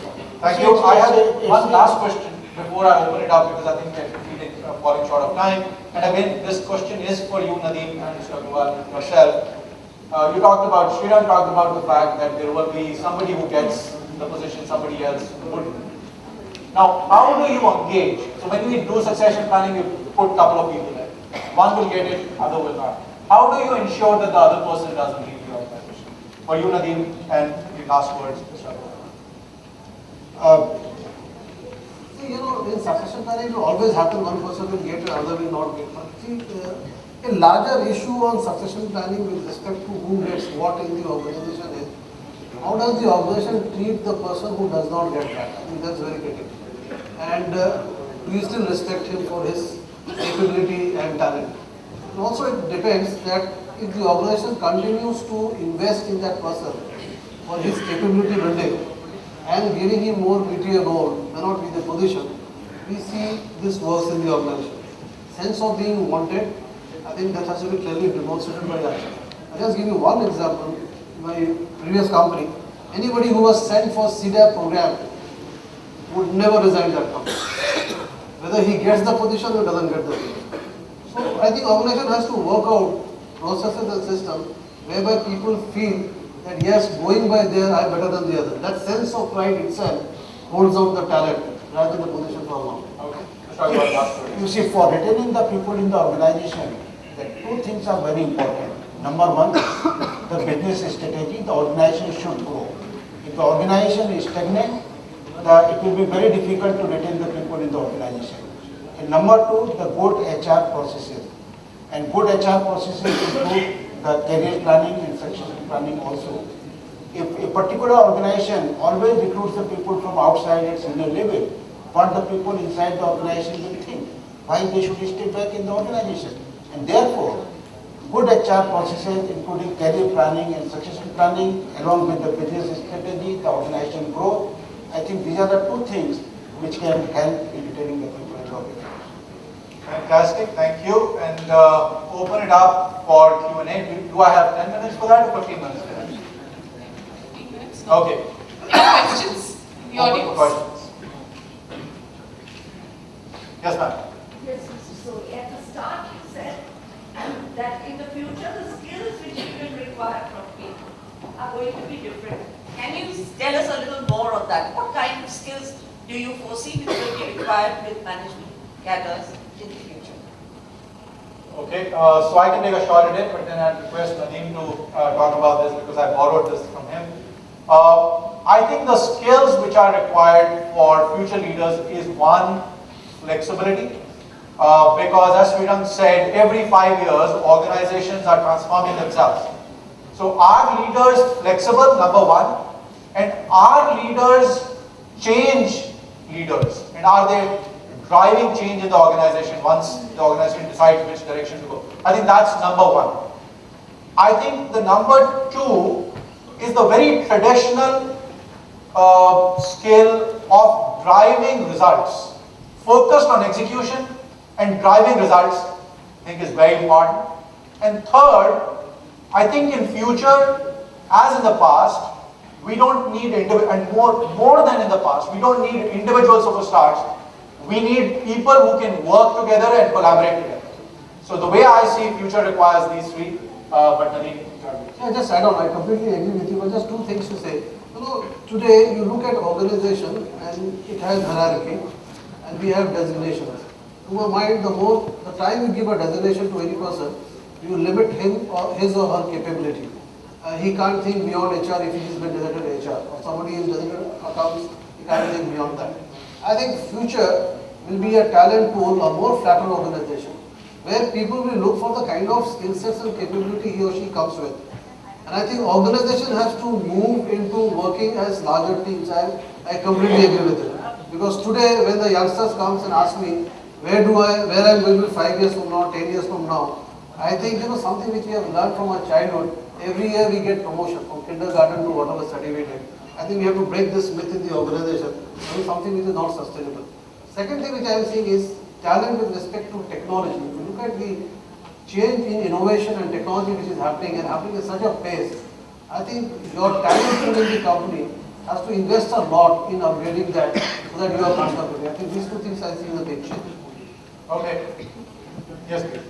Thank you. I have one last question before I open it up, because I think we're falling short of time. And again, this question is for you, Nadeem and Mr. Agarwal, yourself. Sriram talked about the fact that there will be somebody who gets the position, somebody else wouldn't. Now, how do you engage? So when you do succession planning, you put a couple of people there. One will get it, other will not. How do you ensure that the other person doesn't leave the organization? For you, Nadeem, and the last words, Mr. Agarwal. In succession planning, it will always happen, one person will get it, other will not get it. See, a larger issue on succession planning with respect to who gets what in the organization is, how does the organization treat the person who does not get that? I think that's very critical. And do you still respect him for his capability and talent? And also it depends that if the organization continues to invest in that person for his capability building and giving him more meatier role, may not be the position, we see this works in the organization. Sense of being wanted, I think that has to be clearly demonstrated by action. I'll just give you one example. In my previous company, anybody who was sent for CDAP program would never resign that company, whether he gets the position or doesn't get the position. So I think organization has to work out processes and system whereby people feel that yes, going by there I am better than the other. That sense of pride itself holds out the talent rather than the position for a long. You see, for retaining the people in the organization, the two things are very important. Number one, the business strategy, the organization should grow. If the organization is stagnant, it will be very difficult to retain the people in the organization. And number two, the good HR processes. And good HR processes include the career planning and succession planning also. If a particular organization always recruits the people from outside at senior level, what the people inside the organization will think, why they should stay back in the organization. And therefore, good HR processes including career planning and succession planning along with the business strategy, the organization growth, I think these are the two things which can help in retaining the people in the organization. Fantastic, thank you. And open it up for Q&A. Do I have 10 minutes for that or 15 minutes for that? 15 minutes. Okay. Any questions? The Open for audience. questions. Yes, ma'am. Yes, so at the start you said that in the future the skills which you will require from people are going to be different. Can you tell us a little more on that? What kind of skills do you foresee which will be required with management cadres in the future? Okay, so I can take a shot at it, but then I'd request Nadeem to talk about this because I borrowed this from him. I think the skills which are required for future leaders is one, flexibility. Because as Sridhar said, every 5 years, organizations are transforming themselves. So are leaders flexible, number one, and are leaders change leaders? And are they driving change in the organization once the organization decides which direction to go? I think that's number one. I think the number two is the very traditional skill of driving results. Focused on execution and driving results, I think is very important. And third, I think in future, as in the past, we don't need, and more than in the past, we don't need individual superstars. We need people who can work together and collaborate together. So the way I see future requires these three, but Nadeem. Yeah, just add on, I completely agree with you, but just two things to say. You know, today you look at organization and it has hierarchy and we have designations. To my mind, the time you give a designation to any person, you limit him or his or her capability. He can't think beyond HR if he has been designated HR, or somebody is designated accounts, he can't think beyond that. I think future will be a talent pool, a more flatter organization, where people will look for the kind of skill sets and capability he or she comes with. And I think organization has to move into working as larger teams. I completely agree with it. Because today, when the youngsters comes and ask me, where I'm going to be 5 years from now, 10 years from now, I think, you know, something which we have learned from our childhood, every year we get promotion from kindergarten to whatever study we did. I think we have to break this myth in the organization, something which is not sustainable. Second thing which I am seeing is talent with respect to technology. If you look at the change in innovation and technology which is happening and happening at such a pace, I think your talent pool in the company has to invest a lot in upgrading that so that you are comfortable. I think these two things I see in a big change. Okay. Yes, please.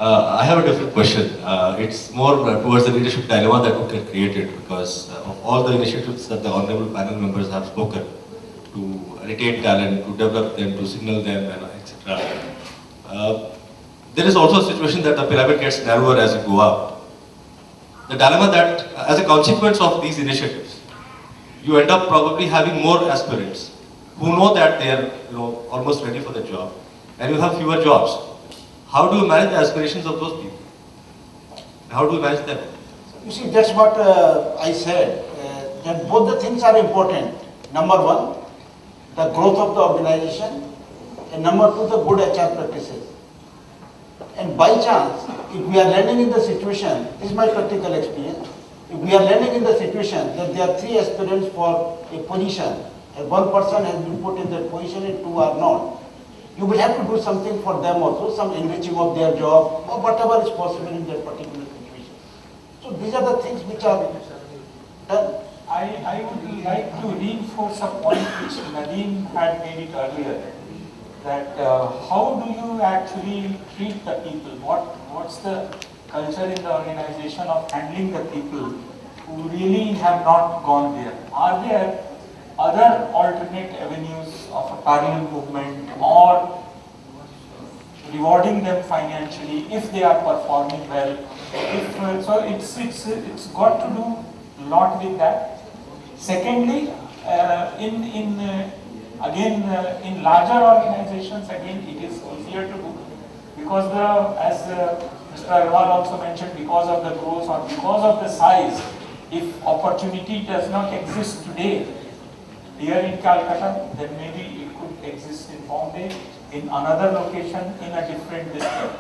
I have a different question. It's more towards the leadership dilemma that we get created because of all the initiatives that the honorable panel members have spoken to retain talent, to develop them, to signal them, and etc. There is also a situation that the pyramid gets narrower as you go up. The dilemma that, as a consequence of these initiatives, you end up probably having more aspirants who know that they are, almost ready for the job, and you have fewer jobs. How do you manage the aspirations of those people? How do you manage them? You see, that's what I said, that both the things are important. Number one, the growth of the organization, and number two, the good HR practices. And by chance, if we are landing in the situation, this is my practical experience, if we are landing in the situation that there are 3 aspirants for a position, and one person has been put in that position and 2 are not, you will have to do something for them also, some enriching of their job, or whatever is possible in that particular situation. So these are the things which are done. I would like to reinforce a point which Nadeem had made it earlier, that how do you actually treat the people? What's the culture in the organization of handling the people who really have not gone there? Are there other alternate avenues of a parallel movement or rewarding them financially if they are performing well? So it's got to do a lot with that. Secondly, in larger organizations, again, it is easier to do because as Mr. Agarwal also mentioned, because of the growth or because of the size, if opportunity does not exist today here in Calcutta, then maybe it could exist in Bombay, in another location, in a different district.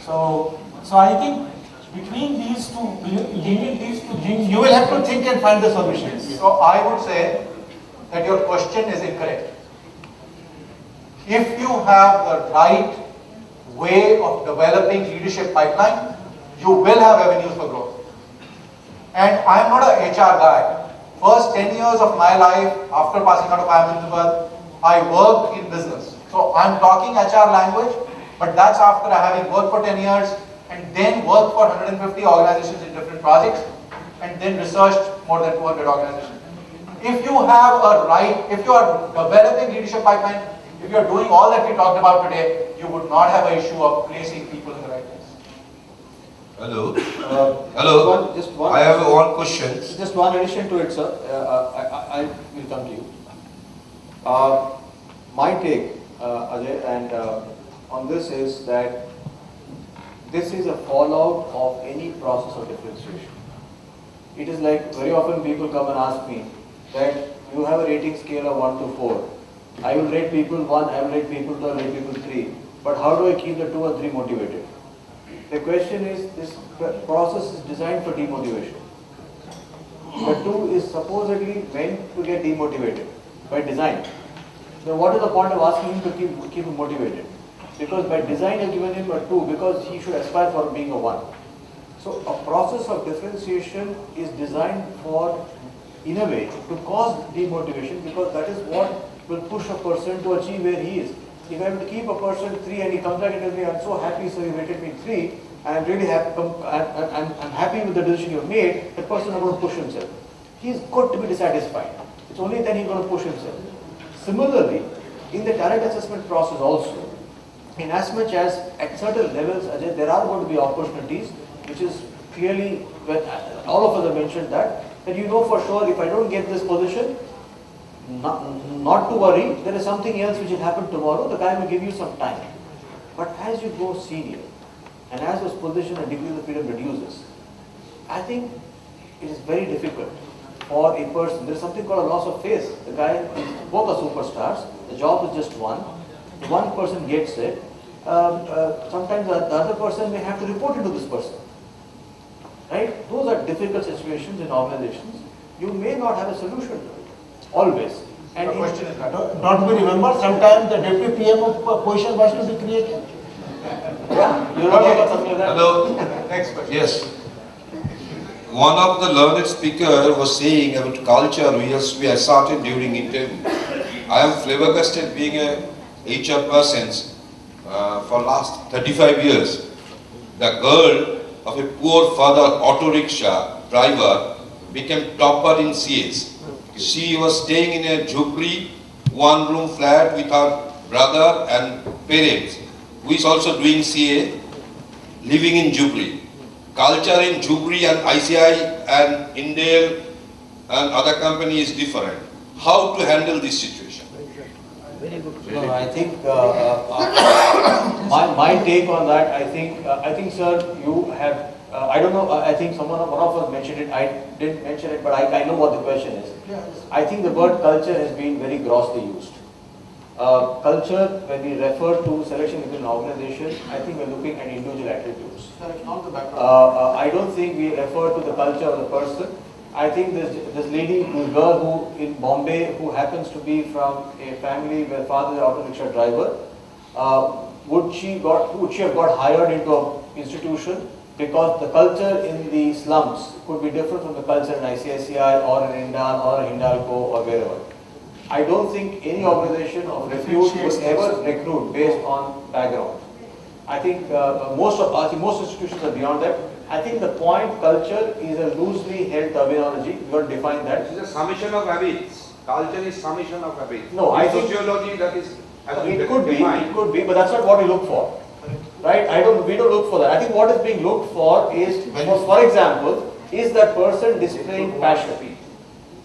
So I think between these two, You will have to think and find the solutions. So I would say that your question is incorrect. If you have the right way of developing leadership pipeline, you will have avenues for growth. And I'm not an HR guy. First 10 years of my life, after passing out of Ahmedabad, I worked in business. So I'm talking HR language, but that's after having worked for 10 years and then worked for 150 organizations in different projects and then researched more than 200 organizations. if you have a right, if you are developing leadership pipeline, if you are doing all that we talked about today, you would not have an issue of placing people in the right place. Hello. Hello. Just one. I have one question. Just one addition to it, sir. I will come to you. My take, Ajay, and on this is that this is a fallout of any process of differentiation. It is like very often people come and ask me that you have a rating scale of 1 to 4. I will rate people 1, I will rate people 2, I will rate people 3. But how do I keep the 2 and 3 motivated? The question is, this process is designed for demotivation. The 2 is supposedly meant to get demotivated by design. Then what is the point of asking him to keep him motivated? Because by design you have given him a 2 because he should aspire for being a 1. So a process of differentiation is designed for, in a way, to cause demotivation, because that is what will push a person to achieve where he is. If I am to keep a person 3 and he comes back and tells me, I'm so happy, so you rated me 3, I am really happy, I'm happy with the decision you have made, that person is not going to push himself. He is got to be dissatisfied. It's only then he is going to push himself. Similarly, in the talent assessment process also, in as much as at certain levels, Ajay, there are going to be opportunities, which is clearly, when all of us have mentioned that you know for sure if I don't get this position, not to worry, there is something else which will happen tomorrow, the guy will give you some time. But as you go senior, and as those position and degree of freedom reduces, I think it is very difficult for a person. There is something called a loss of face. The guy, both are superstars, the job is just one. The one person gets it. Sometimes the other person may have to report it to this person. Right? Those are difficult situations in organizations. You may not have a solution to it, always. And the question is, don't we remember sometimes the deputy PM position was to be created? Yeah, you remember something like that? Hello. Next question. Yes. One of the learned speaker was saying about culture we are started during interview. I am flabbergasted being a HR person for last 35 years. The girl of a poor father auto rickshaw driver became topper in CS. She was staying in a jhupri, one-room flat with her brother and parents, who is also doing CA, living in jhupri. Culture in jhupri and ICI and Indale and other company is different. How to handle this situation? No, I think my take on that. I think, sir, you have. I don't know. I think one of us mentioned it. I didn't mention it, but I know what the question is. I think the word culture has been very grossly used. Culture, when we refer to selection within an organization, I think we're looking at individual attributes. Not the background. I don't think we refer to the culture of the person. I think this lady, this girl who in Bombay, who happens to be from a family where father is an auto rickshaw driver, would she have got hired into an institution because the culture in the slums could be different from the culture in ICICI or in Indal or in Hindalco or wherever. I don't think any organization of repute will ever recruit based on background. I think most institutions are beyond that. I think the point culture is a loosely held terminology. We got to define that. It is a summation of habits. Culture is summation of habits. No, I think sociology that is. It could be, but that's not what we look for, right? We don't look for that. I think what is being looked for is, for example, is that person displaying passion,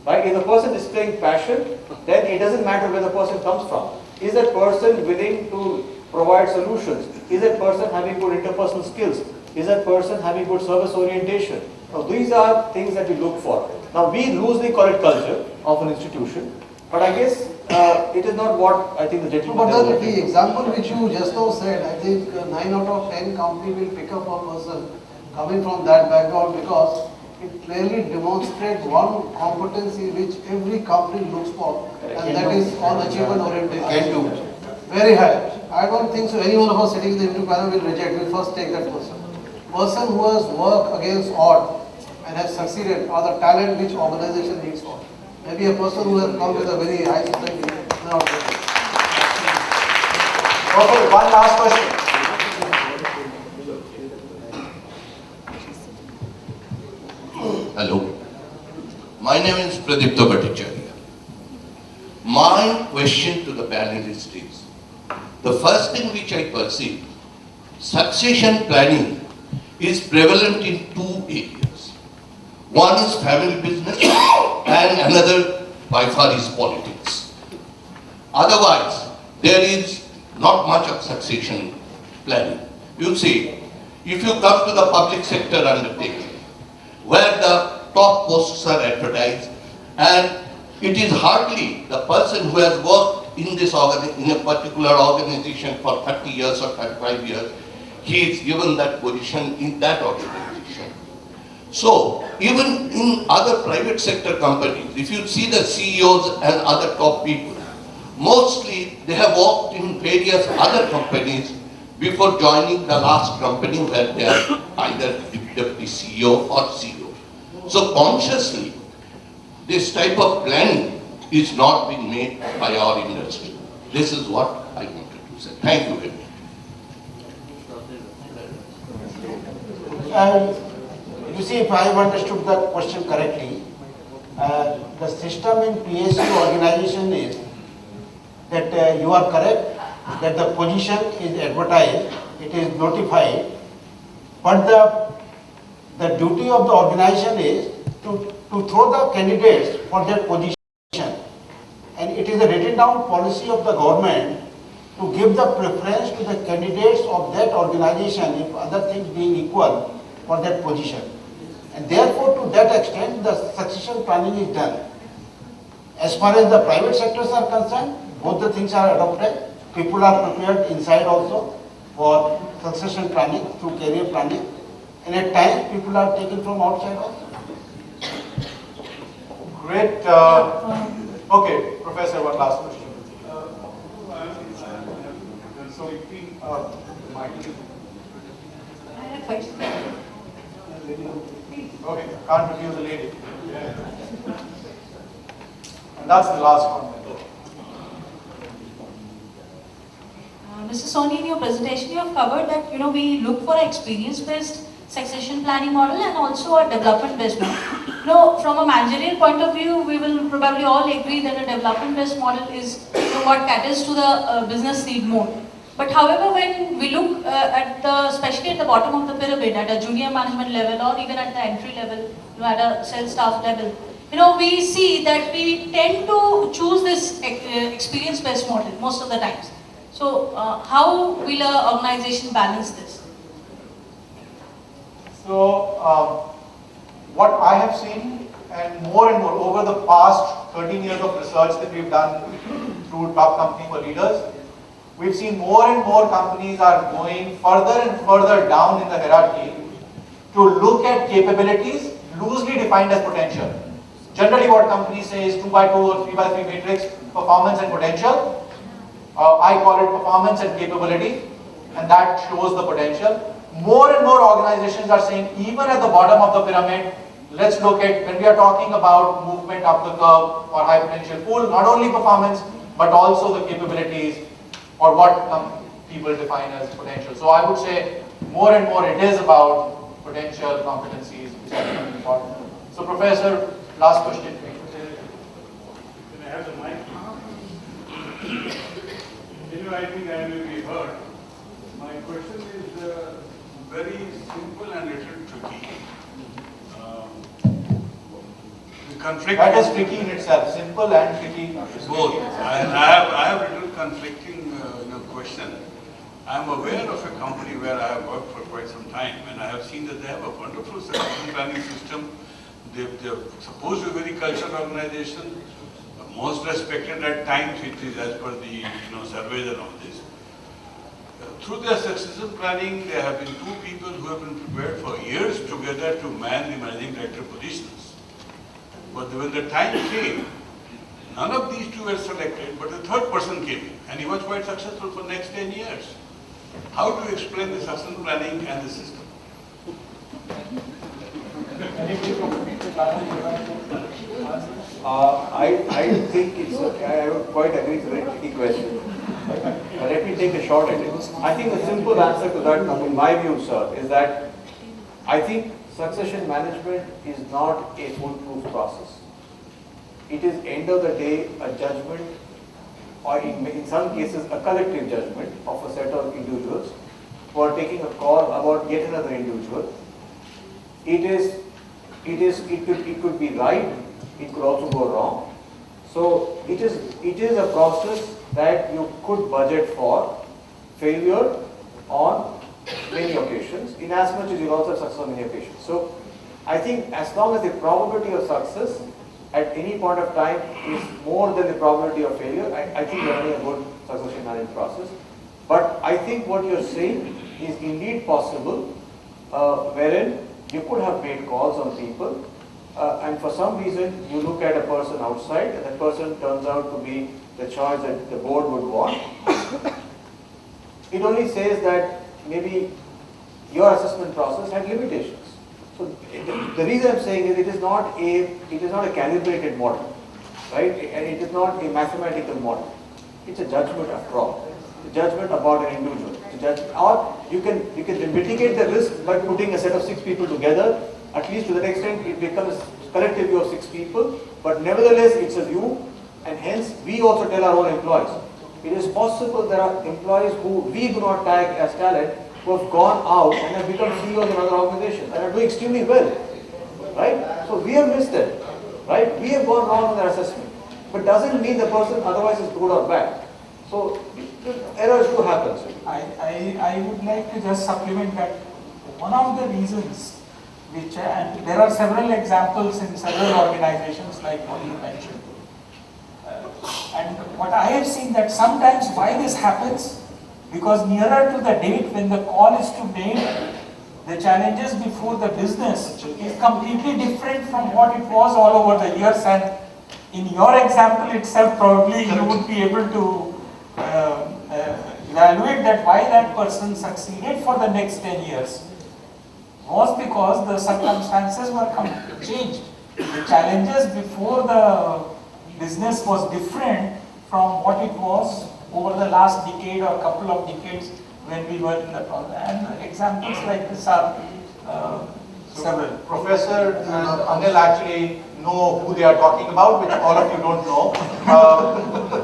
right? If the person displaying passion, then it doesn't matter where the person comes from. Is that person willing to provide solutions? Is that person having good interpersonal skills? Is that person having good service orientation? Now, these are things that we look for. Now, we loosely call it culture of an institution, but I guess it is not what I think the gentleman But has the mentioned. example which you just now said, I think 9 out of 10 company will pick up a person coming from that background because it clearly demonstrates one competency which every company looks for, and that is on achievement orientation. Very high. I don't think so any one of us sitting in the interview panel will reject, will first take that person. Person who has worked against odds and has succeeded are the talent which organization needs for. Maybe a person who has come with a very high society may not get it. Okay, one last question. Hello. My name is Pradipta Bhattacharya. addition to the panelists is, the first thing which I perceive, succession planning is prevalent in two areas. One is family business and another by far is politics. Otherwise, there is not much of succession planning. You see, if you come to the public sector undertaking, where the top posts are advertised, and it is hardly the person who has worked in this in a particular organization for 30 years or 35 years, he is given that position in that organization. So, even in other private sector companies, if you see the CEOs and other top people, mostly they have worked in various other companies before joining the last company where they are either deputy CEO or CEO. So consciously, this type of planning is not being made by our industry. This is what I wanted to say. Thank you very much. And you see, if I have understood the question correctly, the system in PSU organization is that you are correct, that the position is advertised, it is notified, but the duty of the organization is to throw the candidates for that position. And it is a written down policy of the government to give the preference to the candidates of that organization, if other things being equal, for that position. And therefore, to that extent, the succession planning is done. As far as the private sectors are concerned, both the things are adopted. People are prepared inside also for succession planning through career planning. And at times, people are taken from outside also. Great. Okay, Professor, one last question. Okay, can't refuse the lady. And that's the last one. Mr. Soni, in your presentation, you have covered that we look for an experience-based succession planning model and also a development-based model. From a managerial point of view, we will probably all agree that a development-based model is what caters to the business need more. But however, when we look especially at the bottom of the pyramid, at a junior management level or even at the entry level, at a sales staff level, we see that we tend to choose this experience-based model most of the times. So, how will an organization balance this? So, what I have seen, and more over the past 13 years of research that we've done through Top Company for Leaders, we've seen more and more companies are going further and further down in the hierarchy to look at capabilities loosely defined as potential. Generally, what companies say is 2x2 or 3x3 matrix, performance and potential. I call it performance and capability, and that shows the potential. More and more organizations are saying, even at the bottom of the pyramid, let's look at, when we are talking about movement up the curve or high potential pool, not only performance, but also the capabilities or what people define as potential. So I would say more and more it is about potential competencies, which are becoming important. So Professor, last question. Can I have the mic? I think I may be heard. My question is very simple and little tricky. The conflict. That is tricky in itself, simple and tricky. Both. I have little conflicting question. I am aware of a company where I have worked for quite some time, and I have seen that they have a wonderful succession planning system. They are supposed to be a very cultured organization, most respected at times, it is as per the surveys and all this. Through their succession planning, there have been two people who have been prepared for years together to man the managing director positions. But when the time came, none of these two were selected, but the third person came in, and he was quite successful for the next 10 years. How do you explain the succession planning and the system? I think I would quite agree it's a very tricky question. Let me take a shot at it. I think the simple answer to that, in my view, sir, is that I think succession management is not a foolproof process. It is, end of the day, a judgment or in some cases a collective judgment of a set of individuals who are taking a call about yet another individual. It could be right, it could also go wrong. So it is a process that you could budget for failure on many occasions, in as much as you also have success on many occasions. So I think as long as the probability of success at any point of time is more than the probability of failure, I think you're running a good succession management process. But I think what you're saying is indeed possible, wherein you could have made calls on people, and for some reason you look at a person outside and that person turns out to be the choice that the board would want. It only says that maybe your assessment process had limitations. So the reason I'm saying is it is not a calibrated model, right? And it is not a mathematical model. It's a judgment after all. A judgment about an individual. Or you can mitigate the risk by putting a set of 6 people together. At least to that extent, it becomes a collective view of 6 people. But nevertheless, it's a view, and hence we also tell our own employees. It is possible there are employees who we do not tag as talent, who have gone out and have become CEOs in other organizations and are doing extremely well, right? So we have missed it, right? We have gone wrong in our assessment, but doesn't mean the person otherwise is good or bad. So errors do happen. I would like to just supplement that one of the reasons which, and there are several examples in several organizations like what you mentioned. And what I have seen that sometimes why this happens, because nearer to the date when the call is to make, the challenges before the business is completely different from what it was all over the years, and in your example itself probably you would be able to evaluate that why that person succeeded for the next 10 years was because the circumstances were changed. The challenges before the business was different from what it was over the last decade or couple of decades when we were in the problem. And examples like this are several. Professor and Anil actually know who they are talking about, which all of you don't know.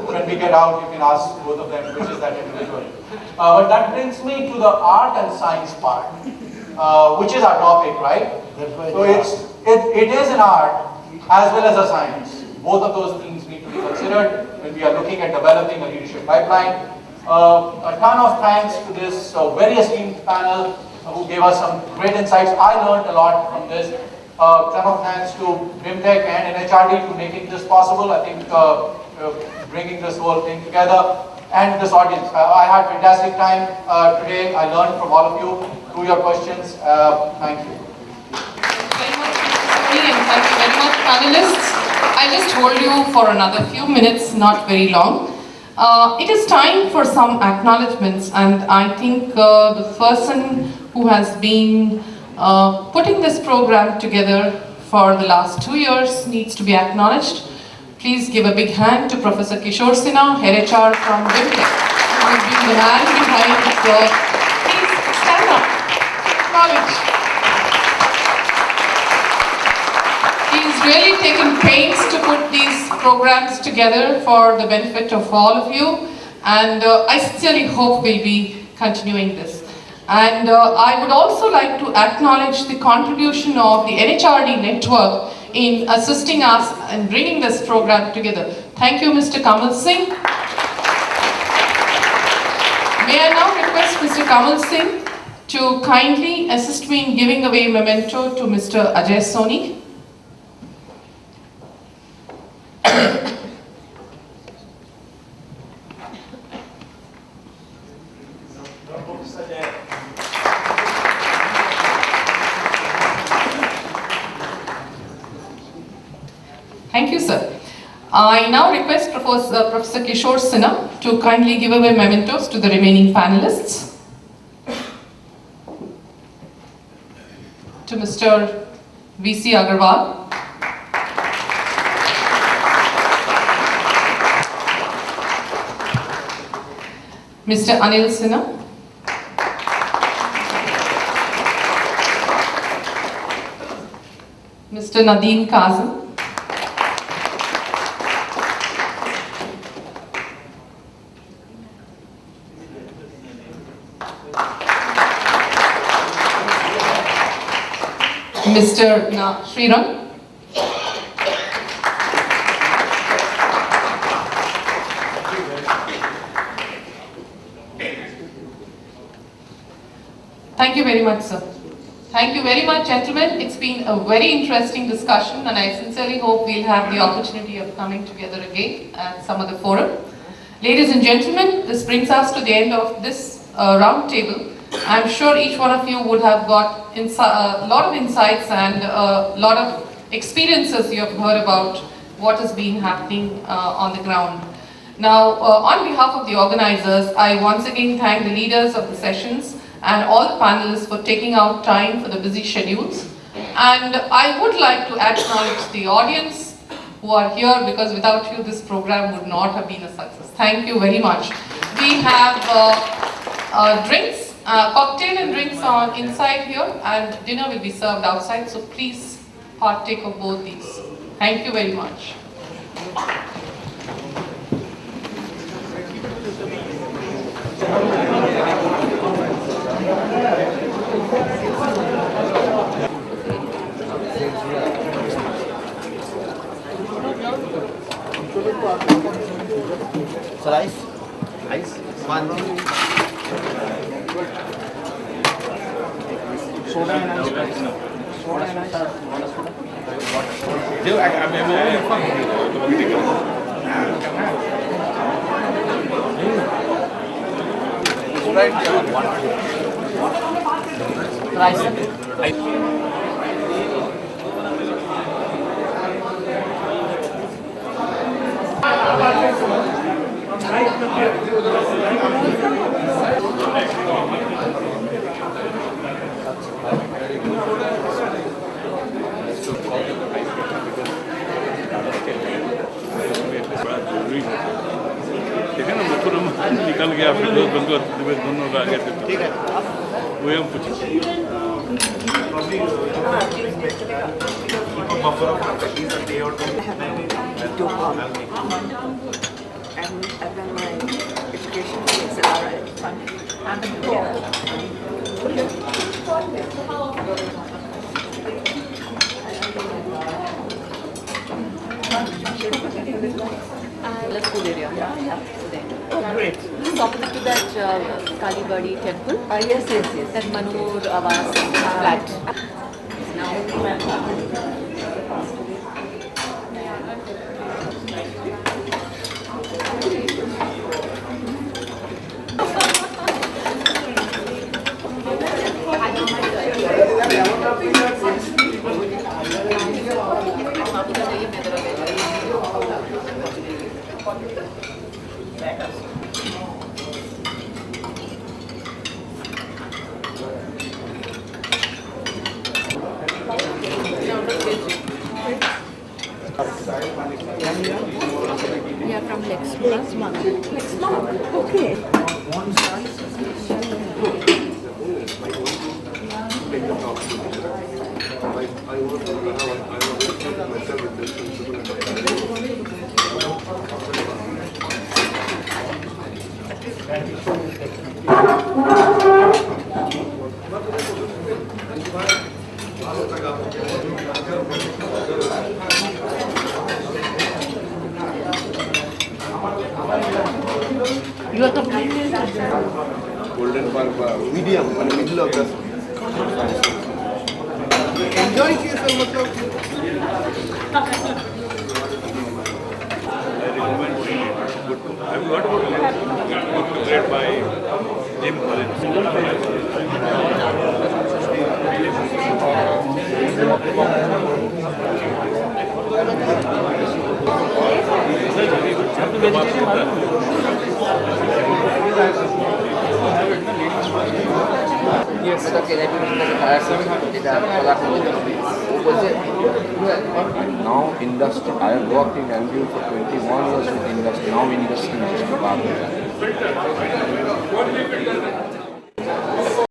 When we get out, you can ask both of them which is that individual. But that brings me to the art and science part, which is our topic, right? So it is an art as well as a science. Both of those things need to be considered when we are looking at developing a leadership pipeline. A ton of thanks to this very esteemed panel who gave us some great insights. I learned a lot from this. Ton of thanks to BIMTech and NHRD for making this possible. I think bringing this whole thing together, and this audience. I had fantastic time today. I learned from all of you through your questions. Thank you. Thank you very much, panelists. I just hold you for another few minutes, not very long. It is time for some acknowledgements, and I think the person who has been putting this program together for the last 2 years needs to be acknowledged. Please give a big hand to Professor Kishore Sinha, Head HR from BIMTech, who has been the man behind the. Please stand up. Acknowledge. He's really taken pains to put these programs together for the benefit of all of you, and I sincerely hope we'll be continuing this. And I would also like to acknowledge the contribution of the NHRD network in assisting us and bringing this program together. Thank you, Mr. Kamal Singh. May I now request Mr. Kamal Singh to kindly assist me in giving away memento to Mr. Ajay Soni. Thank you, sir. I now request Professor Kishore Sinha to kindly give away mementos to the remaining panelists. To Mr. V.C. Agarwal. Mr. Anil Sinha. Mr. Nadeem Kazim. Mr. Sriram. Thank you very much, sir. Thank you very much, gentlemen. It's been a very interesting discussion, and I sincerely hope we'll have the opportunity of coming together again at some other forum. Ladies and gentlemen, this brings us to the end of this round table. I'm sure each one of you would have got a lot of insights and a lot of experiences you have heard about what has been happening on the ground. Now, on behalf of the organizers, I once again thank the leaders of the sessions and all the panelists for taking out time for the busy schedules. And I would like to acknowledge the audience who are here, because without you this program would not have been a success. Thank you very much. We have drinks, cocktail and drinks on inside here, and dinner will be served outside, so please partake of both these. Thank you very much. So ice? Ice? One. Soda and ice? Soda and ice? निकल गया फिर दोनों का आगे ठीक है वो हम पूछे I've done my education in XLRI funding. School area. Yeah. Great. This is opposite to that Kali Badi temple. Yes. That Manur Avas flat. Now, We are from Lexmark. Okay. You are completely Golden medium, middle of the. Enjoy yourself. I've got a book read by Jim Collins. Yes. Okay, let me Now industry, I have worked in LBU for 21 years with industry. Now industry is department.